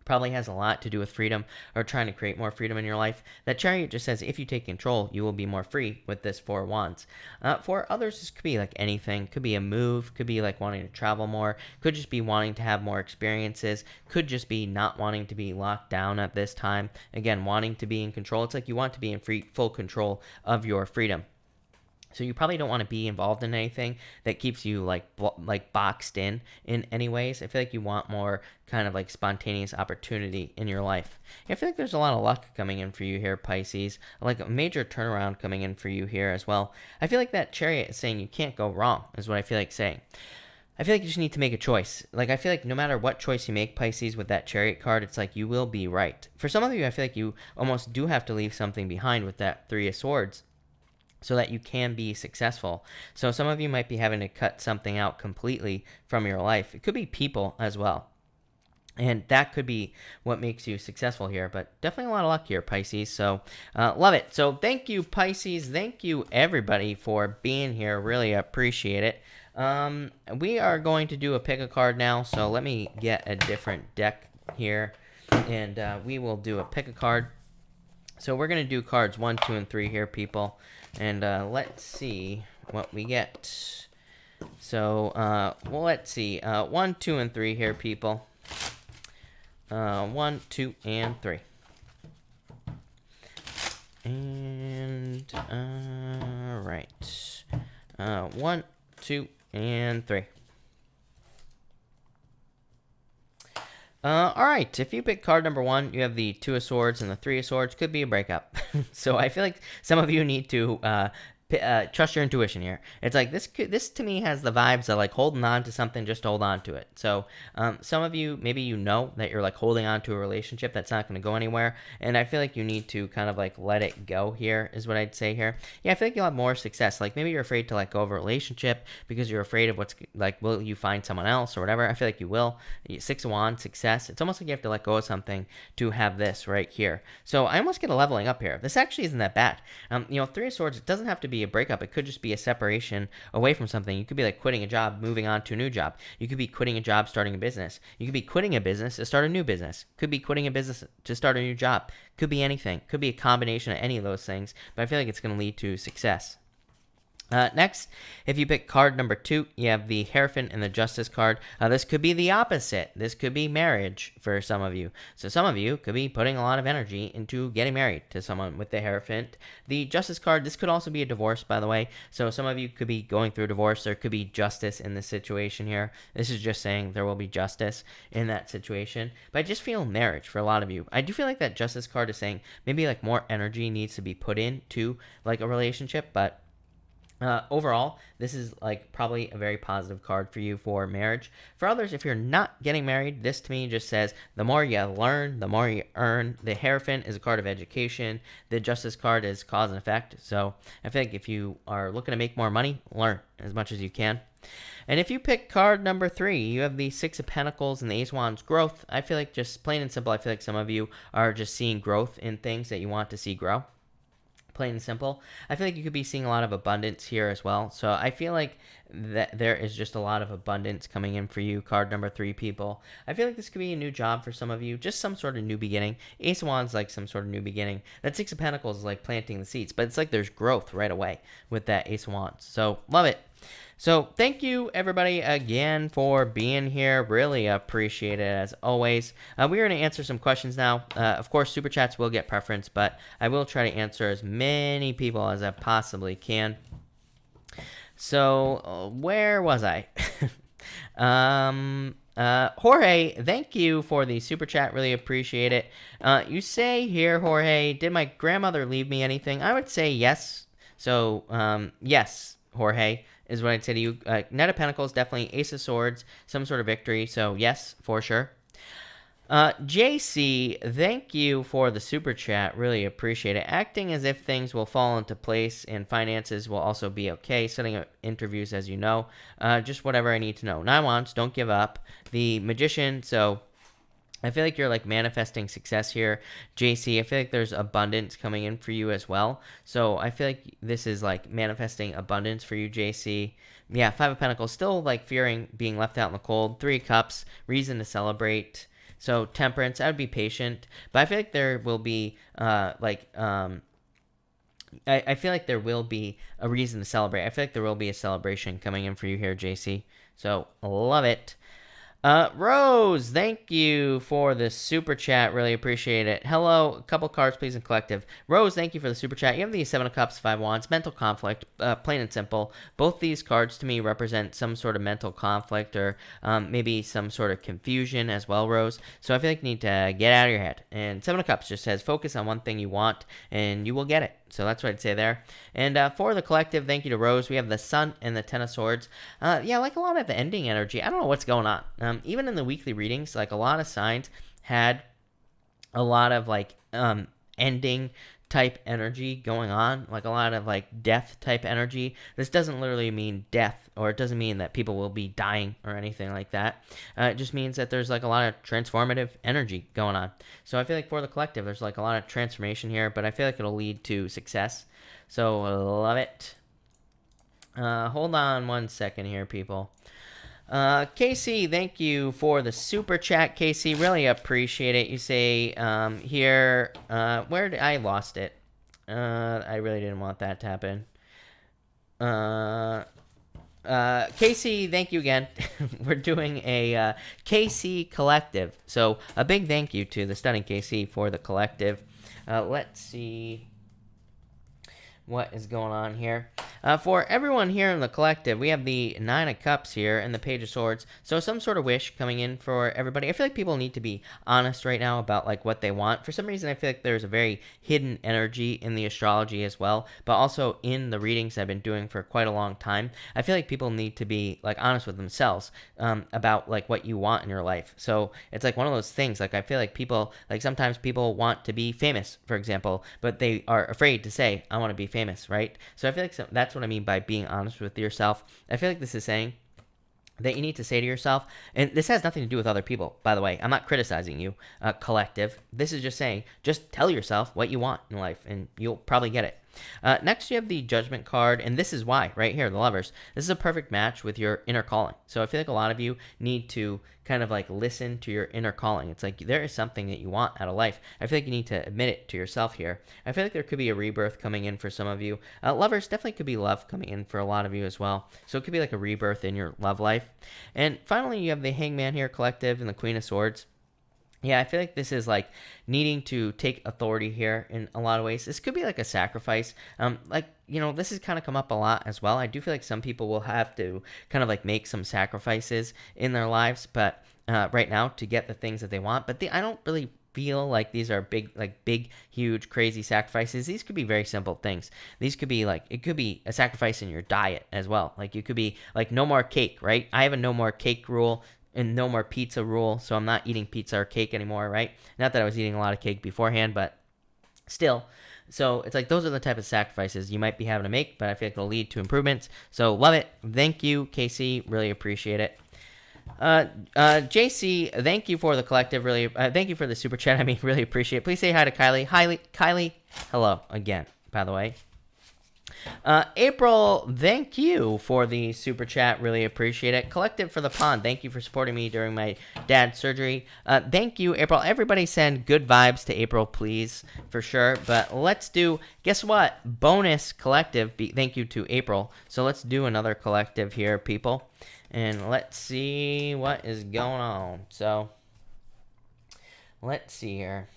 probably has a lot to do with freedom or trying to create more freedom in your life. That Chariot just says if you take control, you will be more free with this Four of Wands. For others, this could be like anything. Could be a move, could be like wanting to travel more, could just be wanting to have more experiences, could just be not wanting to be locked down at this time. Again, wanting to be in control. It's like you want to be in full control of your freedom. So you probably don't want to be involved in anything that keeps you like boxed in any ways. I feel like you want more kind of like spontaneous opportunity in your life. I feel like there's a lot of luck coming in for you here, Pisces. Like a major turnaround coming in for you here as well. I feel like that Chariot is saying you can't go wrong, is what I feel like saying. I feel like you just need to make a choice. Like, I feel like no matter what choice you make, Pisces, with that Chariot card, it's like you will be right. For some of you, I feel like you almost do have to leave something behind with that Three of Swords, so that you can be successful. So some of you might be having to cut something out completely from your life. It could be people as well. And that could be what makes you successful here. But definitely a lot of luck here, Pisces. So love it. So thank you, Pisces. Thank you, everybody, for being here. Really appreciate it. We are going to do a pick a card now. So let me get a different deck here. and we will do a pick a card. So we're going to do cards 1, 2, and 3 here, people. And let's see what we get. So, well, let's see. 1, 2, and 3 here, people. 1, 2, and 3. And, right. 1, 2, and 3. All right. If you pick card number 1, you have the 2 of Swords and the 3 of Swords. Could be a breakup. So I feel like some of you need to trust your intuition here. It's like this to me has the vibes of like holding on to something just to hold on to it. So some of you, maybe you know that you're like holding on to a relationship that's not going to go anywhere, and I feel like you need to kind of like let it go here is what I'd say here. Yeah, I feel like you'll have more success. Like maybe you're afraid to let go of a relationship because you're afraid of what's like, will you find someone else or whatever. I feel like you will. 6 of Wands, success. It's almost like you have to let go of something to have this right here. So I almost get a leveling up here. This actually isn't that bad. 3 of Swords, it doesn't have to be a breakup. It could just be a separation away from something. You could be like quitting a job, moving on to a new job. You could be quitting a job, starting a business. You could be quitting a business to start a new business. Could be quitting a business to start a new job. Could be anything. Could be a combination of any of those things, but I feel like it's going to lead to success. Next, if you pick card number 2, you have the Hierophant and the Justice card. This could be the opposite. This could be marriage for some of you. So some of you could be putting a lot of energy into getting married to someone with the Hierophant. The Justice card, this could also be a divorce, by the way. So some of you could be going through a divorce. There could be justice in this situation here. This is just saying there will be justice in that situation. But I just feel marriage for a lot of you. I do feel like that Justice card is saying maybe like more energy needs to be put into like a relationship, but overall, this is like probably a very positive card for you for marriage. For others, if you're not getting married, this to me just says the more you learn, the more you earn. The Hierophant is a card of education. The Justice card is cause and effect. So I feel like if you are looking to make more money, learn as much as you can. And if you pick card number 3, you have the 6 of Pentacles and the Ace of Wands, growth. I feel like just plain and simple, I feel like some of you are just seeing growth in things that you want to see grow. Plain and simple. I feel like you could be seeing a lot of abundance here as well. So I feel like that there is just a lot of abundance coming in for you, card number 3, people. I feel like this could be a new job for some of you, just some sort of new beginning. Ace of Wands like some sort of new beginning. That 6 of Pentacles is like planting the seeds, but it's like there's growth right away with that Ace of Wands. So love it. So thank you, everybody, again for being here. Really appreciate it, as always. We're going to answer some questions now. Of course, Super Chats will get preference, but I will try to answer as many people as I possibly can. So where was I? Jorge, thank you for the Super Chat. Really appreciate it. You say here, Jorge, did my grandmother leave me anything? I would say yes. So yes, Jorge, is what I'd say to you. Knight of Pentacles, definitely. Ace of Swords, some sort of victory. So yes, for sure. JC, thank you for the Super Chat. Really appreciate it. Acting as if things will fall into place and finances will also be okay. Setting up interviews, as you know. Just whatever I need to know. 9 Wands, don't give up. The Magician, so I feel like you're like manifesting success here, JC. I feel like there's abundance coming in for you as well. So I feel like this is like manifesting abundance for you, JC. Yeah, 5 of Pentacles, still like fearing being left out in the cold. 3 of Cups, reason to celebrate. So Temperance, I would be patient. But I feel like there will be I feel like there will be a reason to celebrate. I feel like there will be a celebration coming in for you here, JC. So love it. Rose, thank you for the Super Chat. Really appreciate it. Hello, a couple cards, please, in collective. Rose, thank you for the Super Chat. You have the 7 of Cups, 5 Wands, mental conflict, plain and simple. Both these cards to me represent some sort of mental conflict or maybe some sort of confusion as well, Rose. So I feel like you need to get out of your head. And 7 of Cups just says focus on one thing you want and you will get it. So that's what I'd say there. And for the collective, thank you to Rose. We have the Sun and the 10 of Swords. Yeah, like a lot of the ending energy. I don't know what's going on. Even in the weekly readings, like a lot of signs had a lot of like ending type energy going on, like a lot of like death type energy. This doesn't literally mean death, or it doesn't mean that people will be dying or anything like that. It just means that there's like a lot of transformative energy going on. So I feel like for the collective, there's like a lot of transformation here, but I feel like it'll lead to success. So love it. Hold on one second here, people. Casey, thank you for the super chat. Casey, really appreciate it. You say here, where did I lost it? I really didn't want that to happen. Casey, thank you again. We're doing a Casey collective. So a big thank you to the stunning Casey for the collective. Let's see what is going on here. For everyone here in the collective, we have the Nine of Cups here and the Page of Swords. So some sort of wish coming in for everybody. I feel like people need to be honest right now about like what they want. For some reason, I feel like there's a very hidden energy in the astrology as well, but also in the readings I've been doing for quite a long time. I feel like people need to be like honest with themselves about like what you want in your life. So it's like one of those things. Like I feel like people, like sometimes people want to be famous, for example, but they are afraid to say, I want to be famous, right? So I feel like that's what I mean by being honest with yourself. I feel like this is saying that you need to say to yourself, and this has nothing to do with other people, by the way. I'm not criticizing you, collective. This is just saying, just tell yourself what you want in life, and you'll probably get it. Next, you have the Judgment card, and this is why, right here, the Lovers. This is a perfect match with your inner calling. So I feel like a lot of you need to kind of like listen to your inner calling. It's like there is something that you want out of life. I feel like you need to admit it to yourself here. I feel like there could be a rebirth coming in for some of you. Lovers, definitely could be love coming in for a lot of you as well. So it could be like a rebirth in your love life. And finally, you have the Hangman here, collective, and the Queen of Swords. Yeah, I feel like this is like needing to take authority here in a lot of ways. This could be like a sacrifice. This has kind of come up a lot as well. I do feel like some people will have to kind of like make some sacrifices in their lives, but right now to get the things that they want. But I don't really feel like these are big, huge, crazy sacrifices. These could be very simple things. These could be like, it could be a sacrifice in your diet as well. Like you could be like no more cake, right? I have a no more cake rule and no more pizza rule, so I'm not eating pizza or cake anymore, right? Not that I was eating a lot of cake beforehand, but still. So it's like those are the type of sacrifices you might be having to make, but I feel like it'll lead to improvements. So love it. Thank you, Casey. Really appreciate it. JC, thank you for the collective. Really, thank you for the super chat. I mean, really appreciate it. Please say hi to Kylie. Hi, Kylie. Hello again, by the way. April, thank you for the super chat. Really appreciate it. Collective for the Pond, thank you for supporting me during my dad's surgery. Thank you, April. Everybody send good vibes to April, please, for sure. But let's do, guess what? Bonus collective. Thank you to April. So let's do another collective here, people. And let's see what is going on. So let's see here.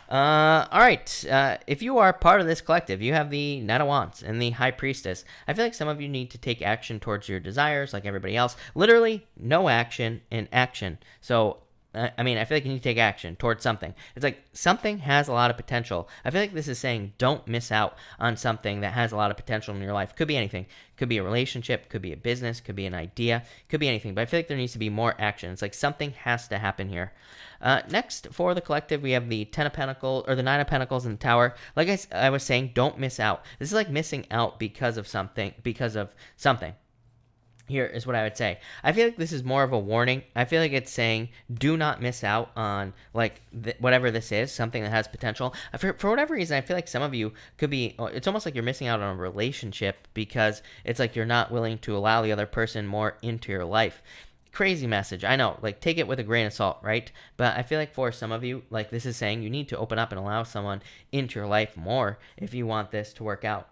All right. If you are part of this collective, you have the Knight of Wands and the High Priestess. I feel like some of you need to take action towards your desires like everybody else. Literally, no action and action. So, I mean, I feel like you need to take action towards something. It's like something has a lot of potential. I feel like this is saying don't miss out on something that has a lot of potential in your life. Could be anything. Could be a relationship. Could be a business. Could be an idea. Could be anything. But I feel like there needs to be more action. It's like something has to happen here. Next, for the collective, we have the Ten of Pentacles, or the Nine of Pentacles in the Tower. Like I was saying, don't miss out. This is like missing out because of something. Here is what I would say. I feel like this is more of a warning. I feel like it's saying do not miss out on like whatever this is, something that has potential. For whatever reason, I feel like some of you could be, it's almost like you're missing out on a relationship because it's like you're not willing to allow the other person more into your life. Crazy message. I know, like take it with a grain of salt, right? But I feel like for some of you, like this is saying you need to open up and allow someone into your life more if you want this to work out.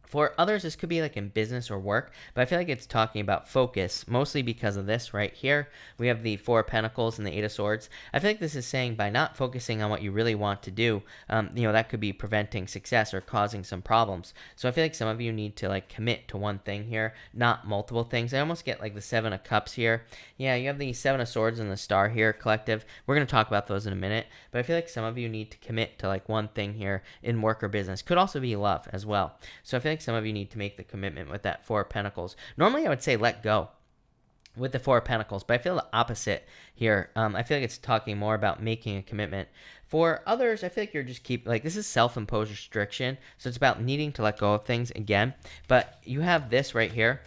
For others, this could be like in business or work, but I feel like it's talking about focus, mostly because of this right here. We have the Four of Pentacles and the Eight of Swords. I feel like this is saying by not focusing on what you really want to do, that could be preventing success or causing some problems. So I feel like some of you need to like commit to one thing here, not multiple things. I almost get like the Seven of Cups here. Yeah, you have the Seven of Swords and the Star here, collective. We're going to talk about those in a minute, but I feel like some of you need to commit to like one thing here in work or business. Could also be love as well. So I feel like some of you need to make the commitment with that Four of Pentacles. Normally I would say let go with the Four of Pentacles, but I feel the opposite here. I feel like it's talking more about making a commitment. For others, I feel like you're just this is self-imposed restriction, so it's about needing to let go of things again. But you have this right here,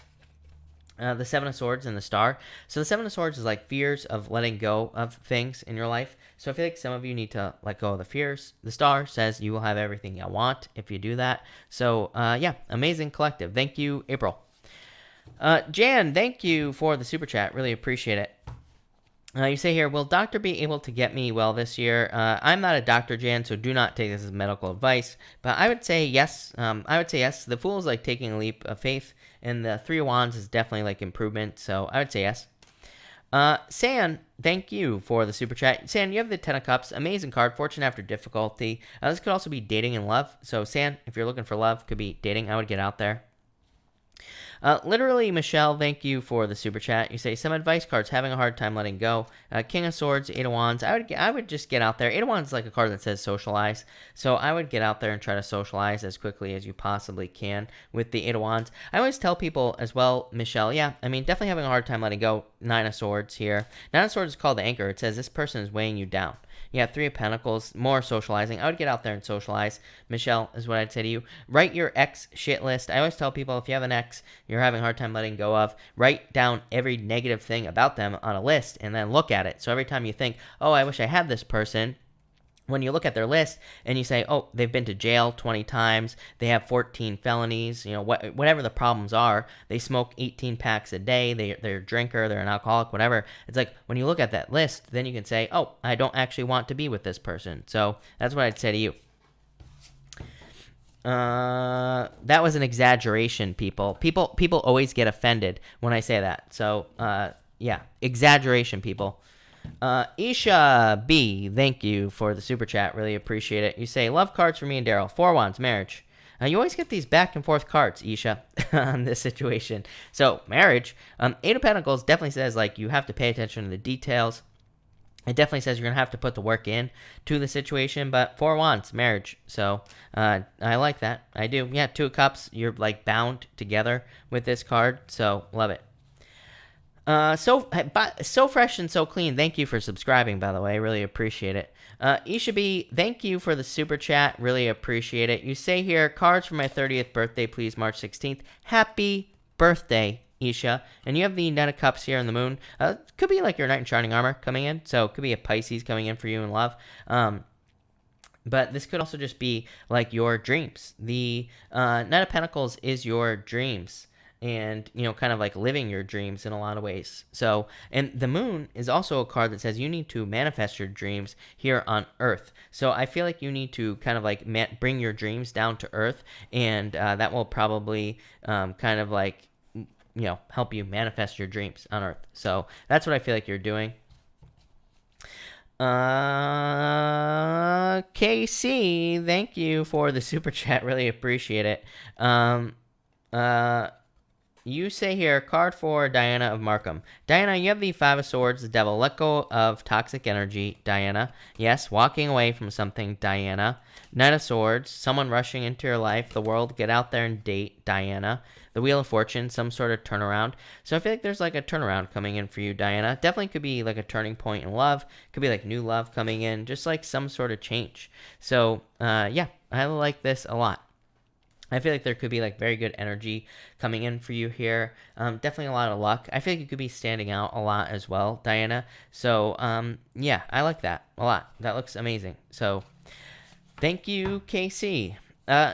the Seven of Swords and the Star. So the Seven of Swords is like fears of letting go of things in your life. So I feel like some of you need to let go of the fears. The Star says you will have everything you want if you do that. So yeah, amazing collective. Thank you, April. Jan, thank you for the super chat. Really appreciate it. You say here, will doctor be able to get me well this year? I'm not a doctor, Jan, so do not take this as medical advice. But I would say yes. I would say yes. The Fool is like taking a leap of faith, and the Three of Wands is definitely like improvement. So I would say yes. San, thank you for the super chat. San, you have the Ten of Cups, amazing card, fortune after difficulty. This could also be dating and love. So San, if you're looking for love, could be dating. I would get out there. Literally, Michelle, thank you for the super chat. You say some advice cards, having a hard time letting go. King of Swords, Eight of Wands. I would just get out there. Eight of Wands is like a card that says socialize, so I would get out there and try to socialize as quickly as you possibly can with the Eight of Wands. I always tell people as well, Michelle. Yeah, I mean, definitely having a hard time letting go. Nine of Swords here. Nine of Swords is called the anchor. It says this person is weighing you down. Yeah, Three of Pentacles, more socializing. I would get out there and socialize. Michelle, is what I'd say to you. Write your ex shit list. I always tell people if you have an ex you're having a hard time letting go of, write down every negative thing about them on a list and then look at it. So every time you think, oh, I wish I had this person, when you look at their list and you say, oh, they've been to jail 20 times, they have 14 felonies, you know, whatever the problems are, they smoke 18 packs a day, they're a drinker, they're an alcoholic, whatever. It's like when you look at that list, then you can say, oh, I don't actually want to be with this person. So that's what I'd say to you. That was an exaggeration, people. People always get offended when I say that. So, yeah, exaggeration, people. Isha B, thank you for the super chat. Really appreciate it. You say, love cards for me and Daryl. Four Wands, marriage. You always get these back and forth cards, Isha, on this situation. So, marriage. Eight of Pentacles definitely says, like, you have to pay attention to the details. It definitely says you're going to have to put the work in to the situation, but Four Wands, marriage. So, I like that. I do. Yeah, Two of Cups, you're, like, bound together with this card, so love it. So fresh and so clean. Thank you for subscribing, by the way. Really appreciate it. Isha B, thank you for the super chat. Really appreciate it. You say here, cards for my 30th birthday, please, March 16th. Happy birthday, Isha. And you have the Knight of Cups here in the moon. Could be like your Knight in Shining Armor coming in. So it could be a Pisces coming in for you in love. But this could also just be like your dreams. The Knight of Pentacles is your dreams. And, you know, kind of like living your dreams in a lot of ways. So, and the moon is also a card that says you need to manifest your dreams here on Earth. So I feel like you need to kind of like bring your dreams down to Earth, and that will probably kind of like, you know, help you manifest your dreams on Earth. So that's what I feel like you're doing. KC, thank you for the super chat. Really appreciate it. You say here, card for Diana of Markham. Diana, you have the Five of Swords, the Devil. Let go of toxic energy, Diana. Yes, walking away from something, Diana. Knight of Swords, someone rushing into your life, the world, get out there and date, Diana. The Wheel of Fortune, some sort of turnaround. So I feel like there's like a turnaround coming in for you, Diana. Definitely could be like a turning point in love. Could be like new love coming in, just like some sort of change. So, yeah, I like this a lot. I feel like there could be like very good energy coming in for you here. Definitely a lot of luck. I feel like you could be standing out a lot as well, Diana. So, yeah, I like that a lot. That looks amazing. So, thank you, KC.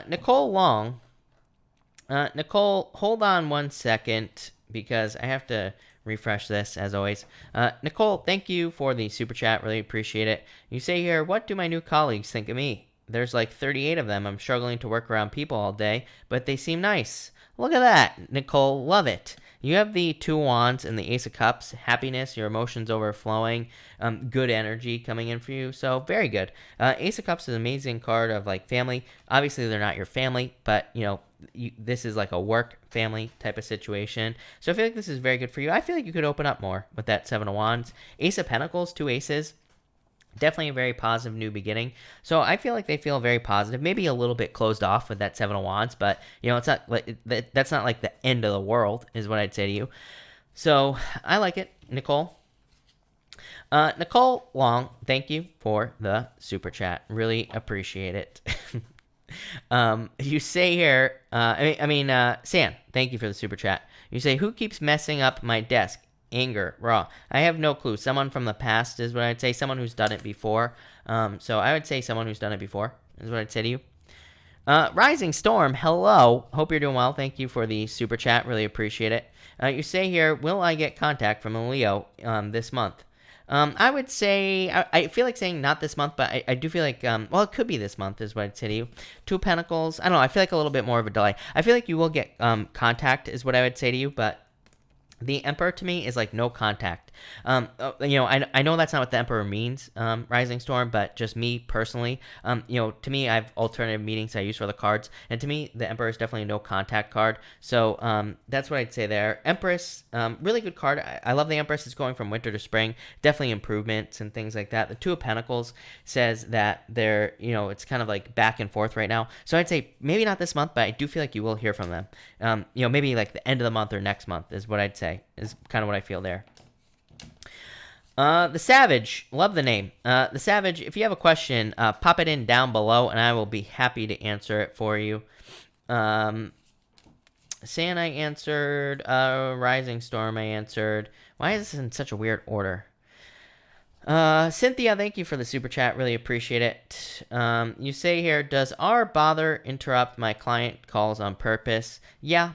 Nicole Long. Nicole, hold on one second because I have to refresh this as always. Nicole, thank you for the super chat. Really appreciate it. You say here, what do my new colleagues think of me? There's like 38 of them. I'm struggling to work around people all day, but they seem nice. Look at that, Nicole. Love it. You have the Two of Wands and the Ace of Cups. Happiness, your emotions overflowing. Good energy coming in for you. So, very good. Ace of Cups is an amazing card of like family. Obviously, they're not your family, but, you know, this is like a work family type of situation. So, I feel like this is very good for you. I feel like you could open up more with that Seven of Wands. Ace of Pentacles, two aces. Definitely a very positive new beginning. So I feel like they feel very positive. Maybe a little bit closed off with that Seven of Wands, but you know, it's not like that's not like the end of the world, is what I'd say to you. So I like it, Nicole. Nicole Long, thank you for the super chat. Really appreciate it. You say here, Sam, thank you for the super chat. You say, who keeps messing up my desk? Anger, raw. I have no clue. Someone from the past is what I'd say. Someone who's done it before. So I would say someone who's done it before is what I'd say to you. Rising Storm, hello. Hope you're doing well. Thank you for the super chat. Really appreciate it. You say here, will I get contact from a Leo this month? I would say, I feel like saying not this month, but I do feel like, well, it could be this month is what I'd say to you. Two of Pentacles, I don't know, I feel like a little bit more of a delay. I feel like you will get contact is what I would say to you, but the Emperor to me is like no contact. I know that's not what the Emperor means, Rising Storm, but just me personally, to me, I have alternative meanings I use for the cards, and to me, the Emperor is definitely a no contact card. So that's what I'd say there. Empress, really good card. I love the Empress. It's going from winter to spring, definitely improvements and things like that. The Two of Pentacles says that they're, it's kind of like back and forth right now. So I'd say maybe not this month, but I do feel like you will hear from them. Maybe like the end of the month or next month is what I'd say. Is kind of what I feel there. The Savage, love the name. The Savage, if you have a question, pop it in down below, and I will be happy to answer it for you. Sand, I answered. Rising Storm, I answered. Why is this in such a weird order? Cynthia, thank you for the super chat. Really appreciate it. You say here, does our bother interrupt my client calls on purpose? Yeah.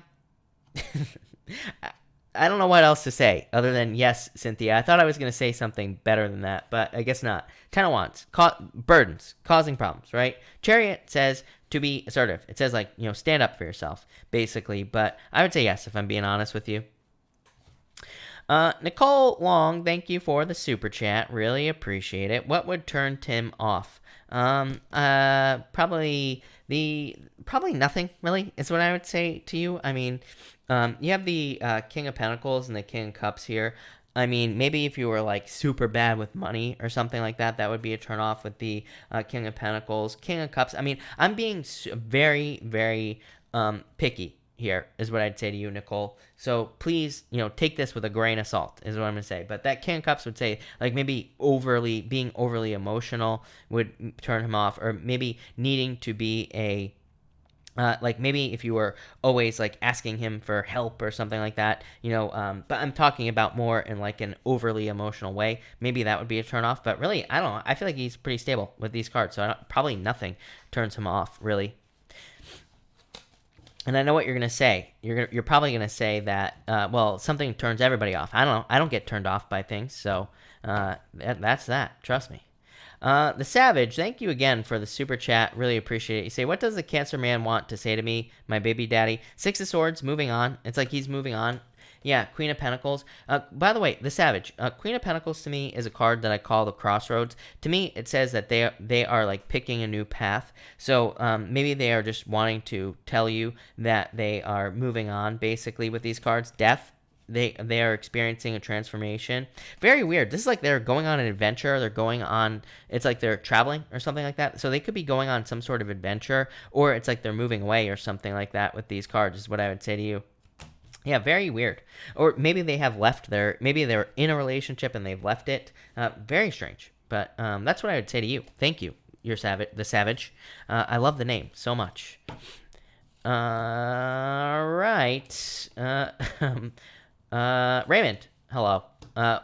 I don't know what else to say other than yes, Cynthia. I thought I was going to say something better than that, but I guess not. Ten of Wands, burdens, causing problems, right? Chariot says to be assertive. It says, stand up for yourself, basically. But I would say yes, if I'm being honest with you. Nicole Long, thank you for the super chat. Really appreciate it. What would turn Tim off? Probably nothing, really, is what I would say to you. I mean, you have the King of Pentacles and the King of Cups here. I mean, maybe if you were like super bad with money or something like that, that would be a turn off with the King of Pentacles. King of Cups, I mean, I'm being very, very picky here is what I'd say to you, Nicole. So please, take this with a grain of salt is what I'm going to say. But that King of Cups would say, like, maybe being overly emotional would turn him off, or maybe needing to be maybe if you were always like asking him for help or something like that, but I'm talking about more in like an overly emotional way. Maybe that would be a turn off, but really, I don't know. I feel like he's pretty stable with these cards, so probably nothing turns him off, really. And I know what you're going to say. You're probably going to say that, something turns everybody off. I don't know. I don't get turned off by things, so that's that. Trust me. The Savage, thank you again for the super chat. Really appreciate it. You say, what does the Cancer man want to say to me, my baby daddy? Six of Swords, moving on. It's like he's moving on. Yeah, Queen of Pentacles. By the way, the Savage, Queen of Pentacles to me is a card that I call the Crossroads. To me, it says that they are like picking a new path. So maybe they are just wanting to tell you that they are moving on, basically, with these cards. Death. They are experiencing a transformation. Very weird. This is like they're going on an adventure. It's like they're traveling or something like that. So they could be going on some sort of adventure, or it's like they're moving away or something like that with these cards is what I would say to you. Yeah, very weird. Or maybe they have left maybe they're in a relationship and they've left it. Very strange. But that's what I would say to you. Thank you, the Savage. I love the name so much. All right. Raymond, hello.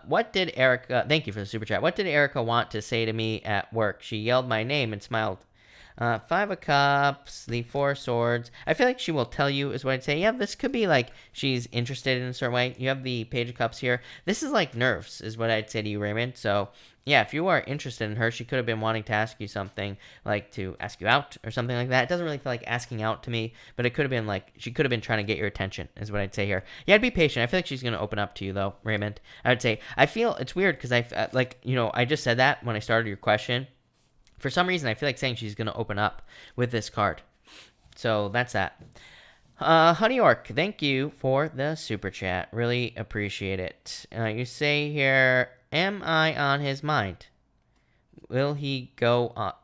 What did Erica, thank you for the super chat. What did Erica want to say to me at work? She yelled my name and smiled. Five of Cups, the Four of Swords. I feel like she will tell you is what I'd say. Yeah, this could be like she's interested in a certain way. You have the Page of Cups here. This is like nerves is what I'd say to you, Raymond. So yeah, if you are interested in her, she could have been wanting to ask you something, like to ask you out or something like that. It doesn't really feel like asking out to me, but it could have been like she could have been trying to get your attention is what I'd say here. Yeah, I'd be patient. I feel like she's going to open up to you though, Raymond. I would say, I feel it's weird because I just said that when I started your question. For some reason, I feel like saying she's going to open up with this card. So that's that. Honey York, thank you for the super chat. Really appreciate it. You say here, am I on his mind? Will he go a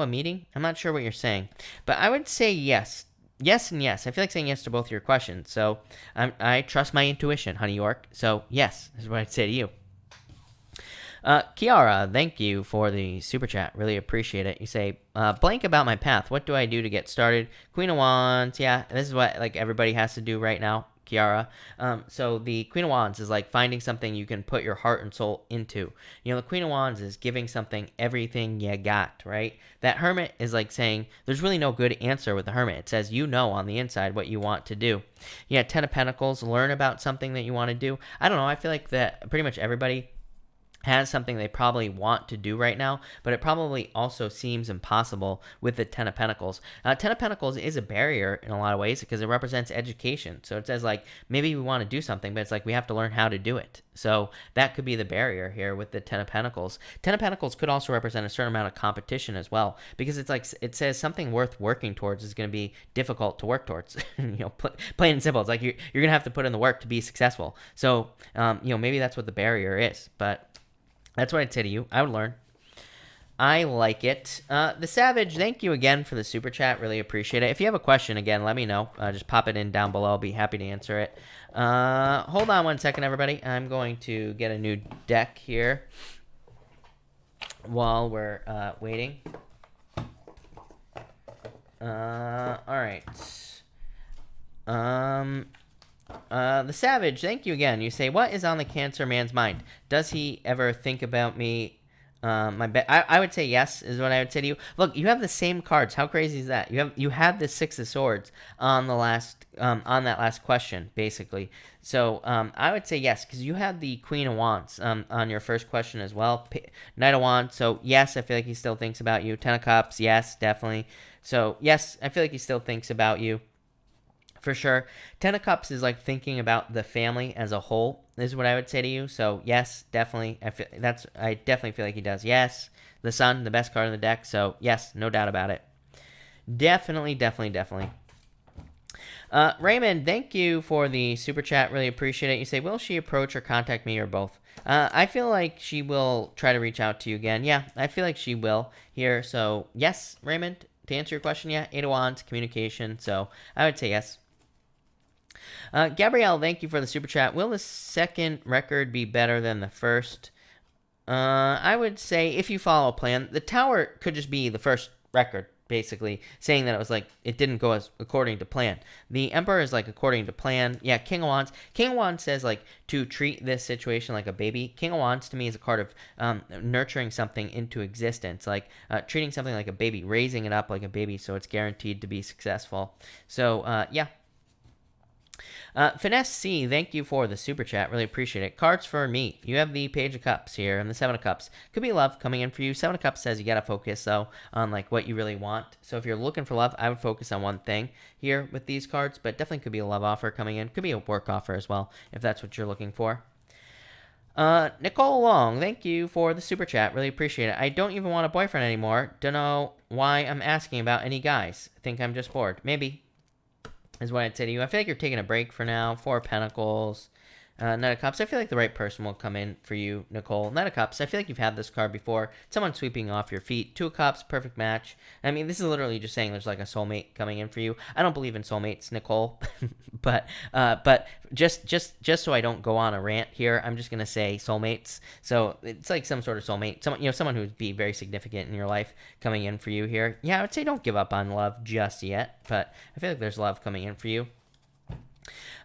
meeting? I'm not sure what you're saying. But I would say yes. Yes and yes. I feel like saying yes to both of your questions. So I trust my intuition, Honey York. So yes, is what I'd say to you. Kiara, thank you for the super chat. Really appreciate it. You say, blank about my path. What do I do to get started? Queen of Wands. Yeah, this is what like everybody has to do right now. Kiara. So the Queen of Wands is like finding something you can put your heart and soul into. You know, the Queen of Wands is giving something everything you got, right? That Hermit is like saying there's really no good answer with the Hermit. It says you know on the inside what you want to do. Yeah, Ten of Pentacles, learn about something that you want to do. I don't know. I feel like that pretty much everybody has something they probably want to do right now, but it probably also seems impossible with the Ten of Pentacles. Ten of Pentacles is a barrier in a lot of ways because it represents education. So it says like maybe we want to do something, but it's like we have to learn how to do it. So that could be the barrier here with the Ten of Pentacles. Ten of Pentacles could also represent a certain amount of competition as well, because it's like it says something worth working towards is going to be difficult to work towards. Plain and simple. It's like you're going to have to put in the work to be successful. So maybe that's what the barrier is, but that's what I'd say to you. I would learn. I like it. The Savage, thank you again for the super chat. Really appreciate it. If you have a question, again, let me know. Just pop it in down below. I'll be happy to answer it. Hold on one second, everybody. I'm going to get a new deck here while we're waiting. All right. The Savage, thank you again. You say, what is on the Cancer man's mind? Does he ever think about me? I would say yes, is what I would say to you. Look, you have the same cards. How crazy is that? You had the Six of Swords on the last on that last question, basically. So I would say yes, because you had the Queen of Wands on your first question as well. Knight of Wands. So yes, I feel like he still thinks about you. Ten of Cups. Yes, definitely. So yes, I feel like he still thinks about you. For sure. Ten of Cups is like thinking about the family as a whole, is what I would say to you. So yes, definitely. I definitely feel like he does. Yes. The Sun, the best card in the deck. So yes, no doubt about it. Definitely. Raymond, thank you for the super chat. Really appreciate it. You say, will she approach or contact me or both? I feel like she will try to reach out to you again. Yeah, I feel like she will here. So yes, Raymond, to answer your question, yeah, Eight of Wands, communication. So I would say yes. Gabrielle, thank you for the super chat. Will the second record be better than the first? I would say if you follow a plan, the Tower could just be the first record, basically, saying that it was like it didn't go as according to plan. The Emperor is like according to plan. Yeah, King of Wands. King of Wands says like to treat this situation like a baby. King of Wands to me is a card of nurturing something into existence, like treating something like a baby, raising it up like a baby so it's guaranteed to be successful. So, yeah. Finesse C, thank you for the super chat. Really appreciate it. Cards for me. You have the Page of Cups here and the Seven of Cups. Could be love coming in for you. Seven of Cups says you got to focus, though, on like what you really want. So if you're looking for love, I would focus on one thing here with these cards, but definitely could be a love offer coming in. Could be a work offer as well, if that's what you're looking for. Nicole Long, thank you for the super chat. Really appreciate it. I don't even want a boyfriend anymore. Don't know why I'm asking about any guys. Think I'm just bored. Maybe. Is what I'd say to you. I feel like you're taking a break for now. Four of Pentacles. Knight of Cups. I feel like the right person will come in for you, Nicole. Knight of Cups. I feel like you've had this card before. Someone sweeping off your feet. Two of Cups. Perfect match. I mean, this is literally just saying there's like a soulmate coming in for you. I don't believe in soulmates, Nicole. but just so I don't go on a rant here, I'm just gonna say soulmates. So it's like some sort of soulmate. Someone who would be very significant in your life coming in for you here. Yeah, I would say don't give up on love just yet. But I feel like there's love coming in for you.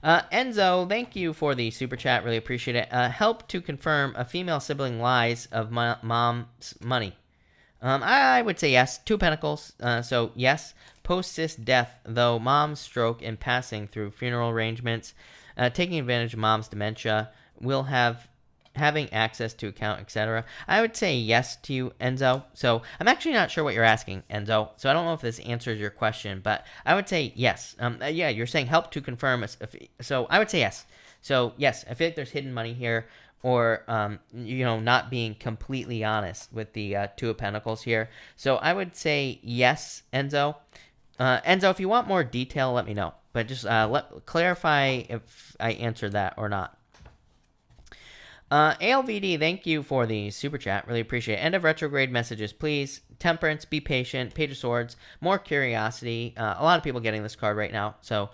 Enzo, thank you for the super chat. Really appreciate it. Help to confirm a female sibling lies of mom's money. I would say yes. Two Pentacles. So yes. Post-cis death, though mom's stroke and passing through funeral arrangements, taking advantage of mom's dementia, will having access to account, etc. I would say yes to you, Enzo. So I'm actually not sure what you're asking, Enzo. So I don't know if this answers your question, but I would say yes. Yeah, you're saying help to confirm. So I would say yes. So yes, I feel like there's hidden money here, or not being completely honest with the Two of Pentacles here. So I would say yes, Enzo. Enzo, if you want more detail, let me know. But just clarify if I answered that or not. ALVD, thank you for the super chat. Really appreciate it. End of retrograde messages, please. Temperance, be patient. Page of Swords, more curiosity. A lot of people getting this card right now. So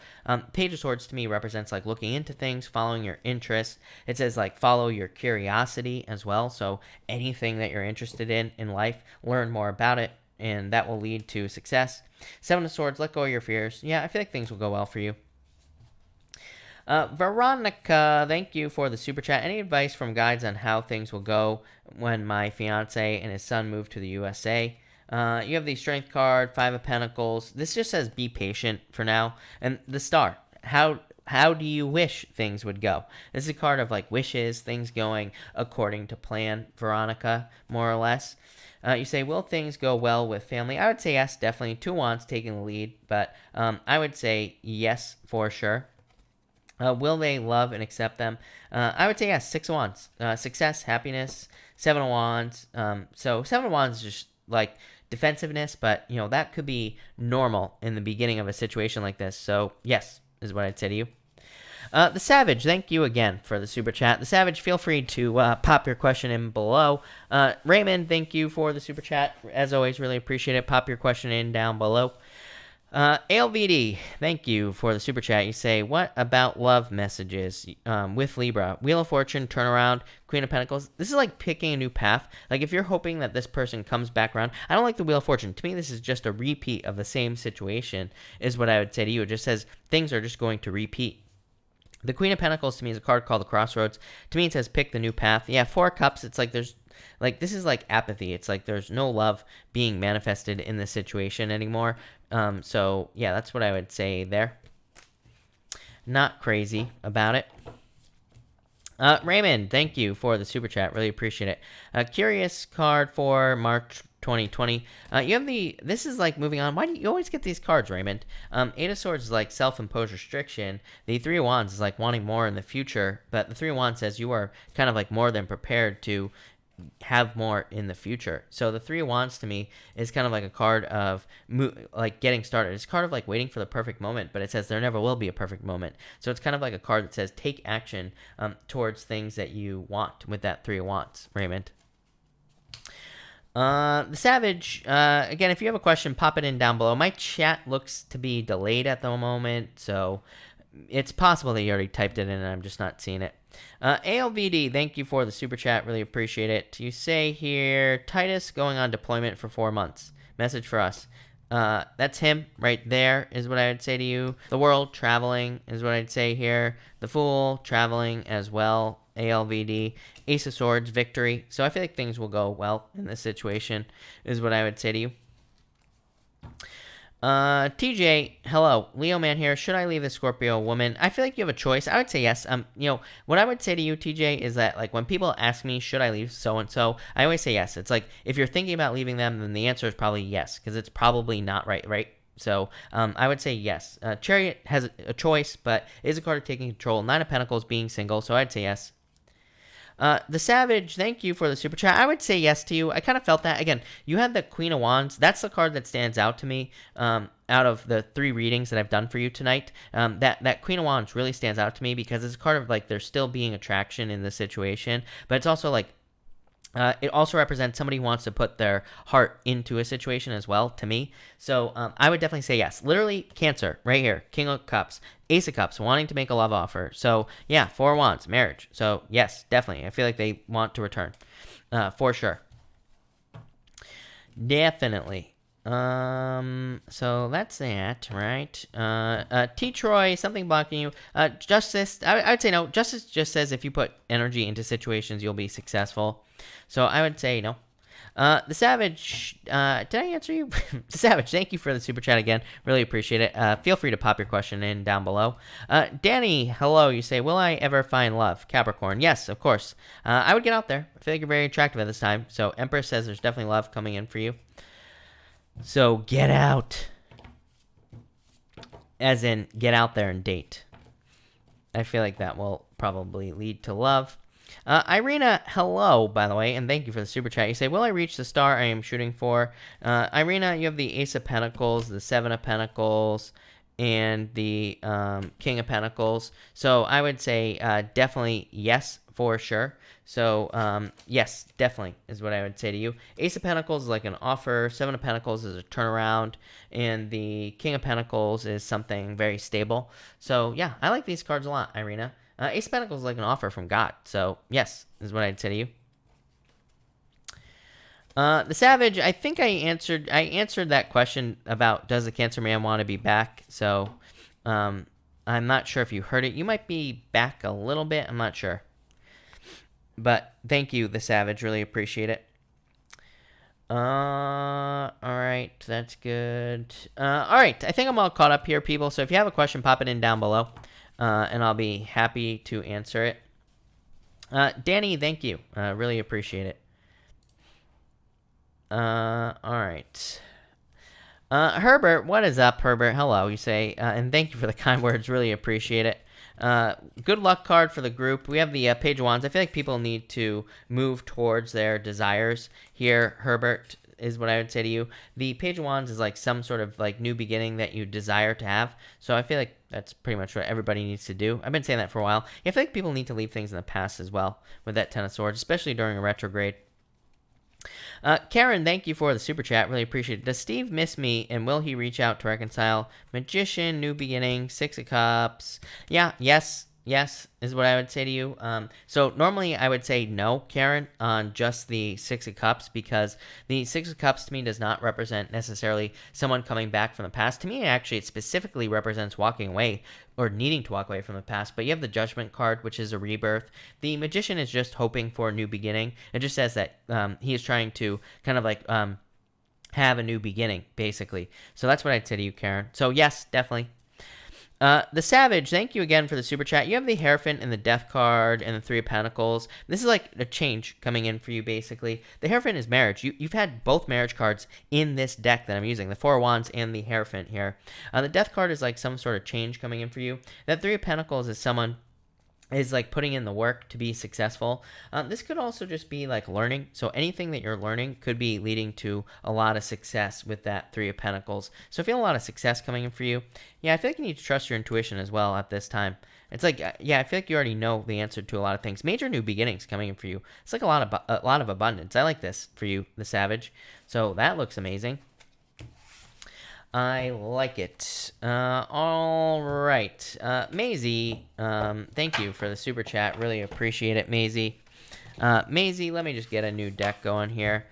Page of Swords to me represents like looking into things, following your interests. It says like follow your curiosity as well. So anything that you're interested in life, learn more about it, and that will lead to success. Seven of Swords, let go of your fears. Yeah, I feel like things will go well for you. Veronica, thank you for the super chat. Any advice from guides on how things will go when my fiance and his son move to the USA? You have the Strength card, Five of Pentacles. This just says be patient for now. And the Star, how do you wish things would go? This is a card of like wishes, things going according to plan, Veronica, more or less. You say, will things go well with family? I would say yes, definitely. Two Wands taking the lead, but I would say yes for sure. Will they love and accept them? I would say yes. Six of Wands, success, happiness. Seven of Wands. So Seven of Wands is just like defensiveness, but you know that could be normal in the beginning of a situation like this. So yes, is what I'd say to you. The Savage, thank you again for the super chat. The Savage, feel free to pop your question in below. Raymond, thank you for the super chat. As always, really appreciate it. Pop your question in down below. ALVD, thank you for the super chat. You say, what about love messages with Libra? Wheel of Fortune, turnaround, Queen of Pentacles. This is like picking a new path. Like if you're hoping that this person comes back around. I don't like the Wheel of Fortune. To me, this is just a repeat of the same situation is what I would say to you. It just says things are just going to repeat. The Queen of Pentacles to me is a card called the Crossroads. To me, it says pick the new path. Yeah, Four Cups, it's like there's, like, this is like apathy. It's like there's no love being manifested in this situation anymore. So, yeah, that's what I would say there. Not crazy about it. Raymond, thank you for the super chat. Really appreciate it. Curious card for March 2020. You have this is like moving on. Why do you always get these cards, Raymond? Eight of Swords is like self-imposed restriction. The Three of Wands is like wanting more in the future, but the Three of Wands says you are kind of like more than prepared to have more in the future. So the Three of Wands to me is kind of like a card of like getting started. It's a card of like waiting for the perfect moment, but it says there never will be a perfect moment. So it's kind of like a card that says take action towards things that you want with that Three of Wands, Raymond. The Savage, again, if you have a question, pop it in down below. My chat looks to be delayed at the moment, so it's possible that you already typed it in and I'm just not seeing it. ALVD, thank you for the super chat. Really appreciate it. You say here, Titus going on deployment for 4 months. Message for us. That's him right there is what I would say to you. The World, traveling is what I'd say here. The Fool, traveling as well. ALVD. Ace of Swords, victory. So I feel like things will go well in this situation is what I would say to you. TJ, hello. Leo man here. Should I leave the Scorpio woman? I feel like you have a choice. I would say yes. You know, what I would say to you, TJ, is that like when people ask me, should I leave so-and-so, I always say yes. It's like, if you're thinking about leaving them, then the answer is probably yes, because it's probably not right? So, I would say yes. Chariot has a choice, but is a card of taking control. Nine of Pentacles being single, so I'd say yes. The Savage, thank you for the super chat. I would say yes to you. I kind of felt that. Again, you had the Queen of Wands. That's the card that stands out to me out of the 3 readings that I've done for you tonight. That Queen of Wands really stands out to me because it's a card of, like, there's still being attraction in the situation, but it's also, like, it also represents somebody who wants to put their heart into a situation as well, to me. So I would definitely say yes. Literally, Cancer, right here. King of Cups, Ace of Cups, wanting to make a love offer. So, yeah, Four of Wands, marriage. So, yes, definitely. I feel like they want to return, for sure. Definitely. So that's that, right? T. Troy, something blocking you. Justice, I would say no. Justice just says if you put energy into situations, you'll be successful. So I would say no. The Savage, did I answer you? The Savage, thank you for the super chat again. Really appreciate it. Feel free to pop your question in down below. Danny, hello. You say, will I ever find love? Capricorn, yes, of course. I would get out there. I feel like you're very attractive at this time. So Empress says there's definitely love coming in for you. So get out. As in, get out there and date. I feel like that will probably lead to love. Irina, hello, by the way, and thank you for the super chat. You say, will I reach the star I am shooting for? Irina, you have the Ace of Pentacles, the Seven of Pentacles, and the King of Pentacles. So I would say definitely yes, for sure. So yes, definitely is what I would say to you. Ace of Pentacles is like an offer. Seven of Pentacles is a turnaround. And the King of Pentacles is something very stable. So yeah, I like these cards a lot, Irina. Ace of Pentacles is like an offer from God. So yes, is what I'd say to you. The Savage, I think I answered that question about does the Cancer man want to be back. So I'm not sure if you heard it. You might be back a little bit. I'm not sure. But thank you, the Savage. Really appreciate it. All right, that's good. All right, I think I'm all caught up here, people. So if you have a question, pop it in down below, and I'll be happy to answer it. Danny, thank you. Really appreciate it. All right. Herbert, what is up, Herbert? Hello, you say, and thank you for the kind words. Really appreciate it. Good luck card for the group. We have the Page of Wands. I feel like people need to move towards their desires here, Herbert, is what I would say to you. The Page of Wands is like some sort of like new beginning that you desire to have. So I feel like that's pretty much what everybody needs to do. I've been saying that for a while. I feel like people need to leave things in the past as well with that Ten of Swords, especially during a retrograde. Karen, thank you for the super chat. Really appreciate it. Does Steve miss me, and will he reach out to reconcile? Magician, new beginning, Six of Cups. Yeah, yes, is what I would say to you. So normally I would say no, Karen, on just the Six of Cups, because the Six of Cups to me does not represent necessarily someone coming back from the past. To me, actually, it specifically represents walking away or needing to walk away from the past. But you have the Judgment card, which is a rebirth. The Magician is just hoping for a new beginning. It just says that he is trying to kind of like have a new beginning, basically. So that's what I'd say to you, Karen. So yes, definitely. The Savage, thank you again for the super chat. You have the Hierophant and the Death card and the Three of Pentacles. This is like a change coming in for you, basically. The Hierophant is marriage. You've had both marriage cards in this deck that I'm using, the Four of Wands and the Hierophant here. The Death card is like some sort of change coming in for you. That Three of Pentacles is someone is like putting in the work to be successful. This could also just be like learning. So anything that you're learning could be leading to a lot of success with that Three of Pentacles. So I feel a lot of success coming in for you. Yeah, I feel like you need to trust your intuition as well at this time. It's like, yeah, I feel like you already know the answer to a lot of things. Major new beginnings coming in for you. It's like a lot of abundance. I like this for you, the Savage. So that looks amazing. I like it. All right. Maisie, thank you for the super chat. Really appreciate it, Maisie. Maisie, let me just get a new deck going here.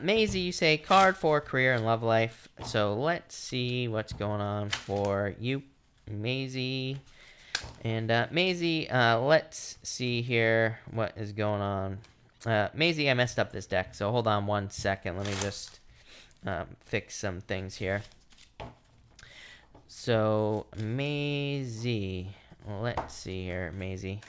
Maisie, you say card for career and love life. So let's see what's going on for you, Maisie. And Maisie, let's see here what is going on. Maisie, I messed up this deck, so hold on one second. Let me just fix some things here. So, Maisie, let's see here, Maisie.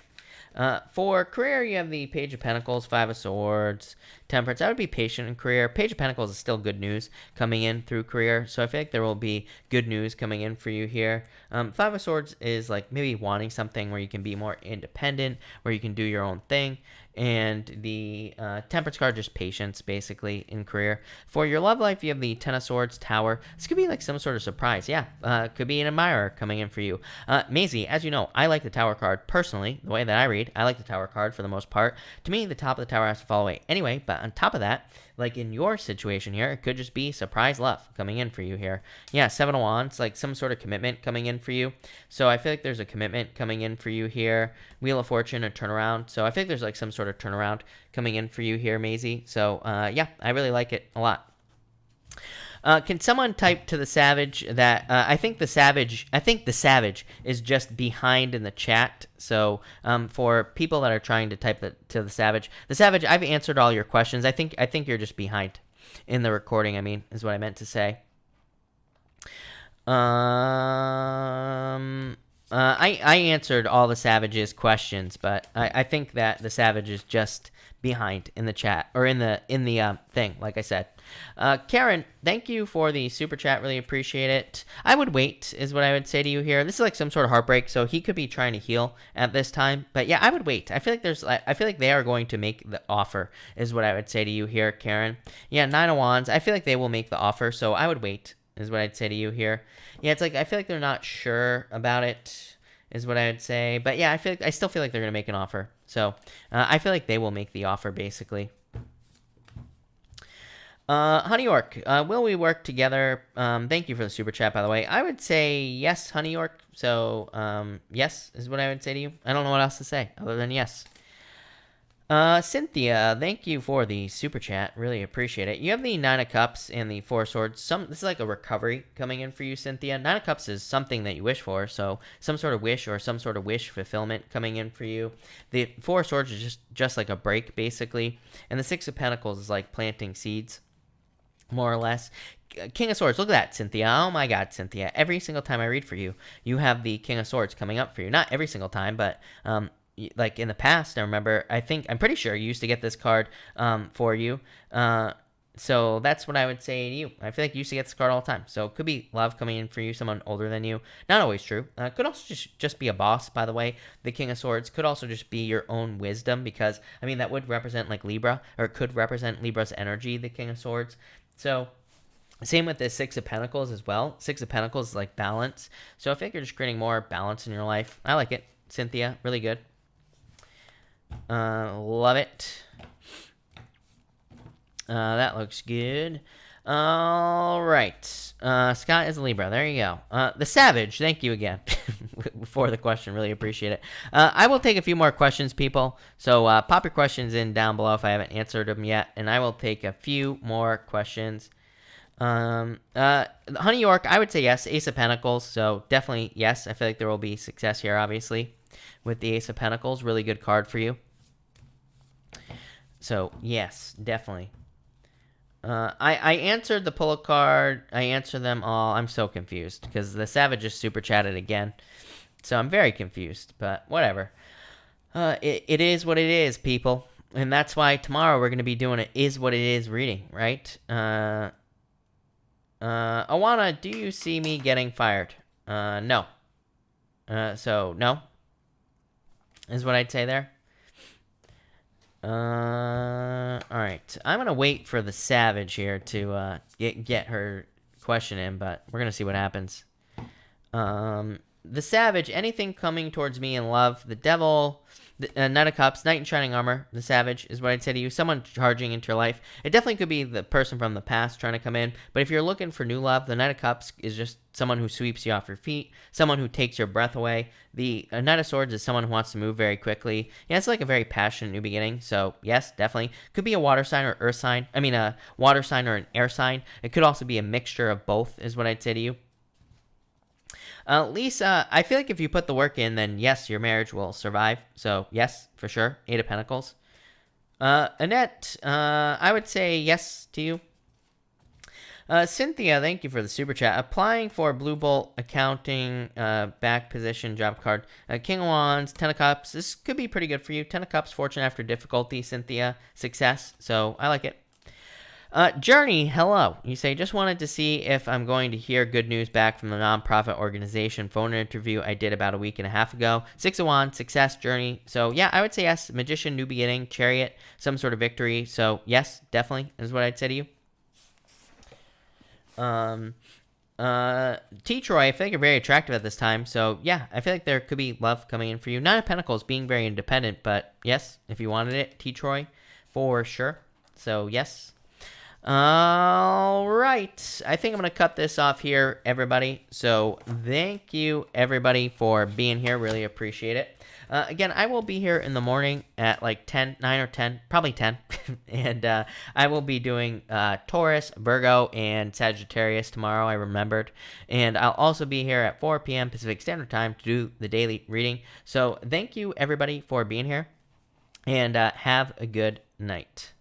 For career, you have the Page of Pentacles, Five of Swords, Temperance. I would be patient in career. Page of Pentacles is still good news coming in through career, so I feel like there will be good news coming in for you here. Five of Swords is like maybe wanting something where you can be more independent, where you can do your own thing. And the Temperance card, just patience, basically, in career. For your love life, you have the Ten of Swords, Tower. This could be like some sort of surprise. Yeah, could be an admirer coming in for you. Maisie, as you know, I like the Tower card personally. The way that I read, I like the Tower card for the most part. To me, the top of the Tower has to fall away anyway. But on top of that, like in your situation here, it could just be surprise love coming in for you here. Yeah, Seven of Wands, like some sort of commitment coming in for you. So I feel like there's a commitment coming in for you here. Wheel of Fortune, a turnaround. So I think there's like some sort of turnaround coming in for you here, Maisie. So yeah, I really like it a lot. Can someone type to the Savage that I think the Savage is just behind in the chat. So for people that are trying to type to the Savage, I've answered all your questions. I think you're just behind in the recording. I mean, is what I meant to say. I answered all the Savage's questions, but I think that the Savage is just behind in the chat or in the thing, like I said. Karen, thank you for the super chat. Really appreciate it. I would wait, is what I would say to you here. This is like some sort of heartbreak, so he could be trying to heal at this time. But yeah, I would wait. I feel like they are going to make the offer, is what I would say to you here, Karen. Yeah, Nine of Wands. I feel like they will make the offer, so I would wait, is what I'd say to you here. Yeah, it's like I feel like they're not sure about it, is what I would say. But yeah, I still feel like they're gonna make an offer. So I feel like they will make the offer, basically. Honey York, will we work together? Thank you for the super chat, by the way. I would say yes, Honey York. So yes is what I would say to you. I don't know what else to say other than yes. Cynthia, thank you for the super chat. Really appreciate it. You have the Nine of Cups and the Four of Swords. This is like a recovery coming in for you, Cynthia. Nine of Cups is something that you wish for, so some sort of wish or some sort of wish fulfillment coming in for you. The Four of Swords is just like a break, basically. And the Six of Pentacles is like planting seeds, more or less. King of Swords, look at that, Cynthia. Oh my god, Cynthia. Every single time I read for you, you have the King of Swords coming up for you. Not every single time, but like in the past, I remember, I'm pretty sure you used to get this card for you. So that's what I would say to you. I feel like you used to get this card all the time. So it could be love coming in for you, someone older than you. Not always true. Could also just be a boss, by the way. The King of Swords could also just be your own wisdom, because, I mean, that would represent like Libra, or it could represent Libra's energy, the King of Swords. So same with the Six of Pentacles as well. Six of Pentacles is like balance. So I think you're just creating more balance in your life. I like it, Cynthia. Really good. Love it. That looks good. All right. Scott is a Libra. There you go. The Savage. Thank you again for the question. Really appreciate it. I will take a few more questions, people. So pop your questions in down below if I haven't answered them yet, and I will take a few more questions. Honey York, I would say yes. Ace of Pentacles. So definitely yes. I feel like there will be success here, obviously, with the Ace of Pentacles. Really good card for you. So yes, definitely. I answered the pull card. I answered them all. I'm so confused because the Savage just super chatted again. So I'm very confused, but whatever. It is what it is, people. And that's why tomorrow we're going to be doing it is what it is reading, right? Awana, do you see me getting fired? No. So no. Is what I'd say there. Alright. I'm going to wait for the Savage here to get her question in, but we're going to see what happens. The Savage, anything coming towards me in love. The Devil, the Knight of Cups, Knight in Shining Armor. The Savage is what I'd say to you. Someone charging into your life. It definitely could be the person from the past trying to come in, but if you're looking for new love, the Knight of Cups is just someone who sweeps you off your feet, someone who takes your breath away. The Knight of Swords is someone who wants to move very quickly. Yeah, it's like a very passionate new beginning, so yes, definitely. Could be a water sign or earth sign. I mean, a water sign or an air sign. It could also be a mixture of both, is what I'd say to you. Lisa, I feel like if you put the work in, then yes, your marriage will survive. So yes, for sure. Eight of Pentacles. Annette, I would say yes to you. Cynthia, thank you for the super chat. Applying for Blue Bolt accounting, back position, job card. King of Wands, Ten of Cups. This could be pretty good for you. Ten of Cups, fortune after difficulty. Cynthia, success. So I like it. Journey, hello. You say, just wanted to see if I'm going to hear good news back from the nonprofit organization phone interview I did about a week and a half ago. Six of Wands, success, Journey. So yeah, I would say yes. Magician, new beginning, Chariot, some sort of victory. So yes, definitely is what I'd say to you. T. Troy, I feel like you're very attractive at this time. So yeah, I feel like there could be love coming in for you. Nine of Pentacles, being very independent, but yes, if you wanted it, T. Troy, for sure. So yes. All right, I think I'm gonna cut this off here, everybody. So thank you everybody for being here, really appreciate it. Again, I will be here in the morning at like 9 or 10, probably 10. And I will be doing Taurus, Virgo, and Sagittarius tomorrow, I remembered. And I'll also be here at 4 p.m. Pacific Standard Time to do the daily reading. So thank you everybody for being here, and have a good night.